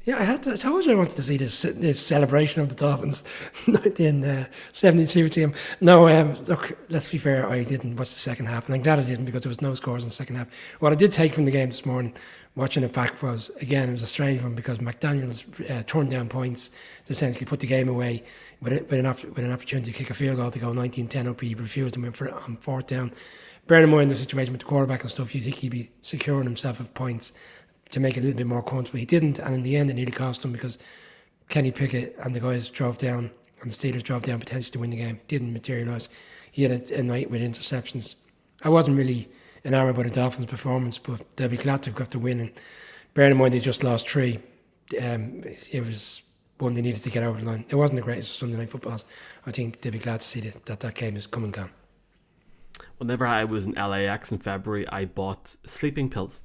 Yeah, I told you I wanted to see this celebration of the Dolphins, 1972 team. No, look, let's be fair, I didn't watch the second half, and I'm glad I didn't because there was no scores in the second half. What I did take from the game this morning, watching it back, was, again, it was a strange one because McDaniels turned down points to essentially put the game away with an opportunity to kick a field goal to go 19-10 up. He refused and went for it on 4th down. Bearing in mind the situation with the quarterback and stuff, you'd think he'd be securing himself of points to make it a little bit more comfortable. He didn't, and in the end it nearly cost him because Kenny Pickett and the guys drove down, and the Steelers drove down potentially to win the game. Didn't materialise. He had a night with interceptions. I wasn't really enamoured by the Dolphins' performance, but they'll be glad to have got the win. And bearing in mind they just lost 3, it was one they needed to get over the line. It wasn't the greatest of Sunday Night Footballs. I think they'll be glad to see that game is come and gone. Whenever I was in LAX in February, I bought sleeping pills.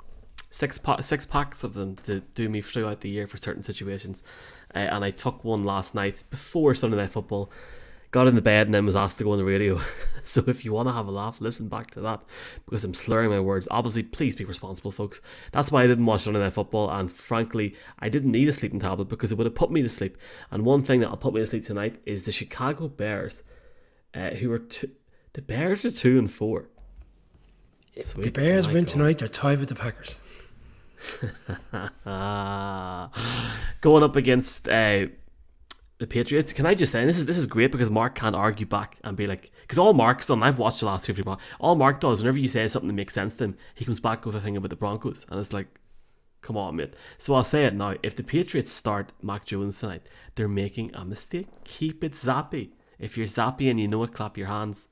6 packs of them to do me throughout the year for certain situations. And I took one last night before Sunday Night Football, got in the bed and then was asked to go on the radio. So if you want to have a laugh, listen back to that because I'm slurring my words. Obviously, please be responsible, folks. That's why I didn't watch Sunday Night Football, and frankly, I didn't need a sleeping tablet because it would have put me to sleep. And one thing that'll put me to sleep tonight is the Chicago Bears, who are the Bears are 2-4. Sweet. The Bears win tonight, they're tied with the Packers. Going up against the Patriots. Can I just say, and this is great because Mark can't argue back and be like, because all Mark's done, I've watched the last 2 or 3 podcasts, all Mark does, whenever you say something that makes sense to him, he comes back with a thing about the Broncos, and it's like, come on, mate. So I'll say it now. If the Patriots start Mac Jones tonight, they're making a mistake. Keep it zappy. If you're zappy and you know it, clap your hands.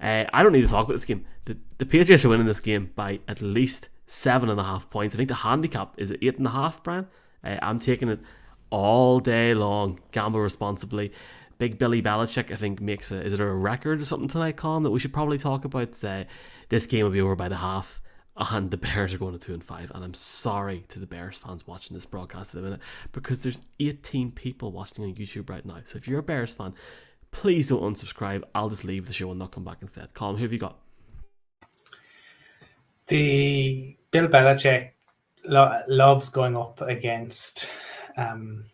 I don't need to talk about this game. The Patriots are winning this game by at least 7.5 points. I think the handicap is at 8.5, Brian. I'm taking it all day long. Gamble responsibly. Big Billy Belichick, I think, makes is it a record or something tonight, Colin, that we should probably talk about? This game will be over by the half, and the Bears are going to 2-5. And I'm sorry to the Bears fans watching this broadcast at the minute, because there's 18 people watching on YouTube right now. So if you're a Bears fan, please don't unsubscribe. I'll just leave the show and not come back instead. Colin, who have you got? The Bill Belichick loves going up against, and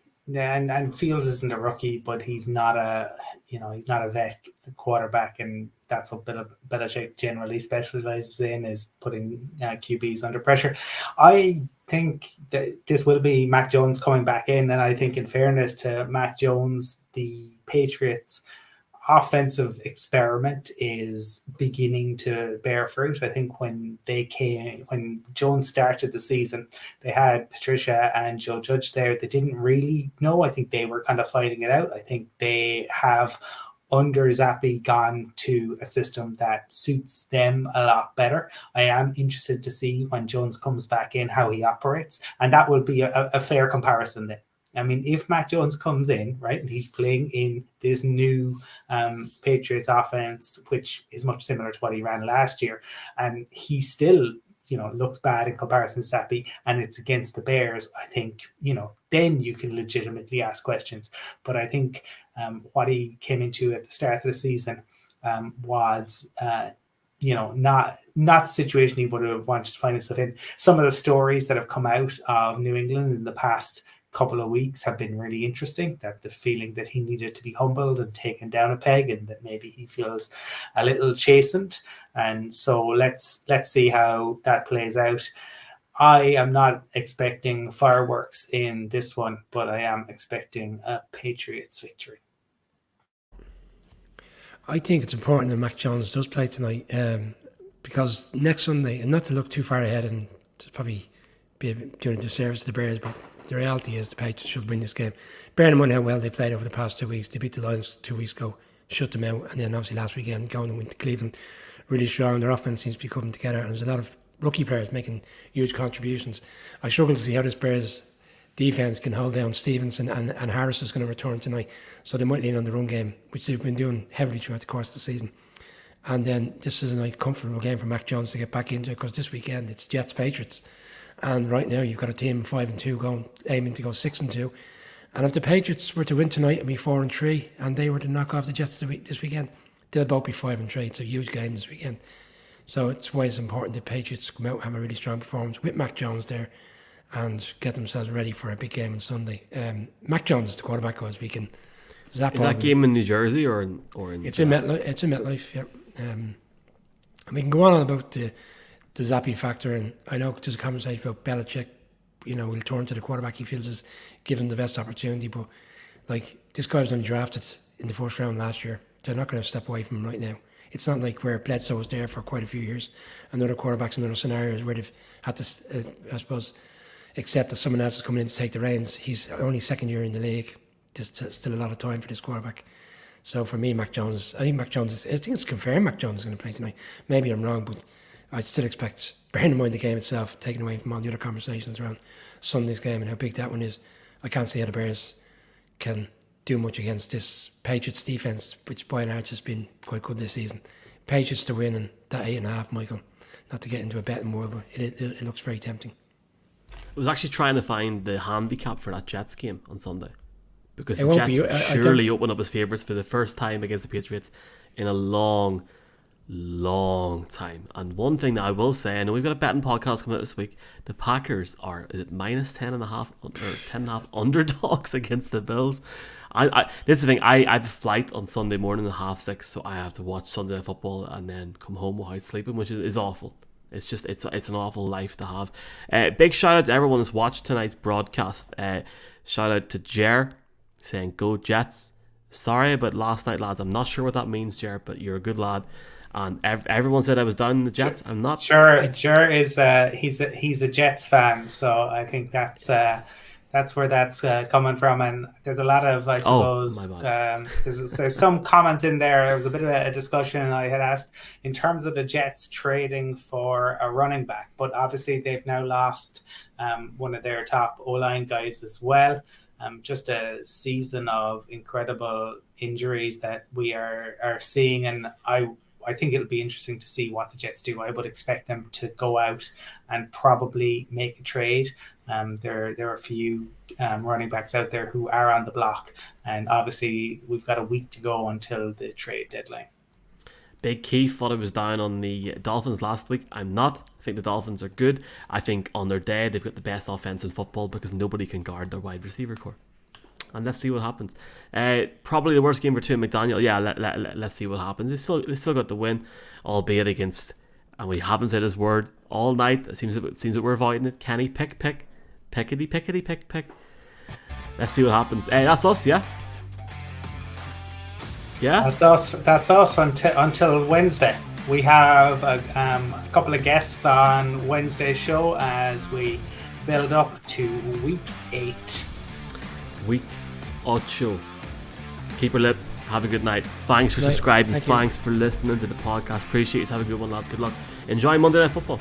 Fields isn't a rookie, but he's not a vet quarterback, and that's what Bill Belichick generally specializes in, is putting QBs under pressure. I think that this will be Mac Jones coming back in, and I think, in fairness to Mac Jones, the Patriots offensive experiment is beginning to bear fruit. I think when Jones started the season, they had Patricia and Joe Judge there. They didn't really know. I think they were kind of fighting it out. I think they have, under Zappi, gone to a system that suits them a lot better. I am interested to see when Jones comes back in how he operates, and that will be a fair comparison then. I mean, if Mac Jones comes in, right, and he's playing in this new Patriots offense, which is much similar to what he ran last year, and he still, looks bad in comparison to Zappi, and it's against the Bears, I think, then you can legitimately ask questions. But I think what he came into at the start of the season was not the situation he would have wanted to find himself in. Some of the stories that have come out of New England in the past couple of weeks have been really interesting, that the feeling that he needed to be humbled and taken down a peg, and that maybe he feels a little chastened. And so let's see how that plays out. I am not expecting fireworks in this one, but I am expecting a Patriots victory. I think it's important that Mac Jones does play tonight, because next Sunday, and not to look too far ahead and to probably be doing a disservice to the Bears, but the reality is the Patriots should win this game. Bearing in mind how well they played over the past 2 weeks. They beat the Lions 2 weeks ago, shut them out, and then obviously last weekend going and win to Cleveland really strong. Their offense seems to be coming together, and there's a lot of rookie players making huge contributions. I struggle to see how this Bears defense can hold down Stevenson, and Harris is going to return tonight, so they might lean on the run game, which they've been doing heavily throughout the course of the season. And then this is a nice comfortable game for Mac Jones to get back into, because this weekend it's Jets-Patriots. And right now you've got a team 5-2 aiming to go 6-2. And if the Patriots were to win tonight and be 4-3, and they were to knock off the Jets this weekend, they'll both be 5-3. It's a huge game this weekend. So it's why it's important that Patriots come out and have a really strong performance with Mac Jones there and get themselves ready for a big game on Sunday. Mac Jones is the quarterback this weekend. Is that game in New Jersey or in? It's in MetLife. It's in MetLife. Yeah. And we can go on about the Zappi factor, and I know there's a conversation about Belichick, will turn to the quarterback he feels is given the best opportunity, but this guy was only drafted in the first round last year. They're not going to step away from him right now. It's not like where Bledsoe was there for quite a few years, and other quarterbacks in other scenarios where they've had to, I suppose, accept that someone else is coming in to take the reins. He's only second year in the league. There's still a lot of time for this quarterback. So for me, I think it's confirmed Mac Jones is going to play tonight. Maybe I'm wrong, but I still expect, bearing in mind the game itself, taken away from all the other conversations around Sunday's game and how big that one is, I can't see how the Bears can do much against this Patriots defence, which by and large has been quite good this season. Patriots to win, and that 8.5, Michael, not to get into a betting world, but it looks very tempting. I was actually trying to find the handicap for that Jets game on Sunday, because the Jets will surely open up as favourites for the first time against the Patriots in a long time. And one thing that I will say, I know we've got a betting podcast coming out this week, the Packers are, is it -10.5 or 10.5 underdogs against the Bills. This is the thing, I have a flight on Sunday morning at 6:30, so I have to watch Sunday Night Football and then come home without sleeping, which is awful. It's just it's an awful life to have. Big shout out to everyone who's watched tonight's broadcast. Shout out to Jer, saying, "Go Jets." Sorry about last night, lads. I'm not sure what that means, Ger, but you're a good lad. And everyone said I was down in the Jets. I'm not. Ger is he's a Jets fan, so I think that's where that's coming from. And there's a lot of, I suppose, there's some comments in there. There was a bit of a discussion I had asked in terms of the Jets trading for a running back, but obviously they've now lost one of their top O-line guys as well. Just a season of incredible injuries that we are seeing, and I think it'll be interesting to see what the Jets do. I would expect them to go out and probably make a trade. There are a few running backs out there who are on the block, and obviously we've got a week to go until the trade deadline. Big Keith thought I was down on the Dolphins last week. I'm not. I think the Dolphins are good. I think on their day they've got the best offense in football because nobody can guard their wide receiver core. And let's see what happens. Probably the worst game for Tim McDaniel. Yeah, let's see what happens. They still got the win, albeit against, and we haven't said his word all night. It seems that we're avoiding it. Kenny pickety pick. Let's see what happens. That's us, yeah. Yeah, that's us until Wednesday. We have a couple of guests on Wednesday's show as we build up to week 8. Week 8. Keep your lip. Have a good night. Thanks for subscribing. Thanks for listening to the podcast. Appreciate it. Have a good one, lads. Good luck. Enjoy Monday Night Football.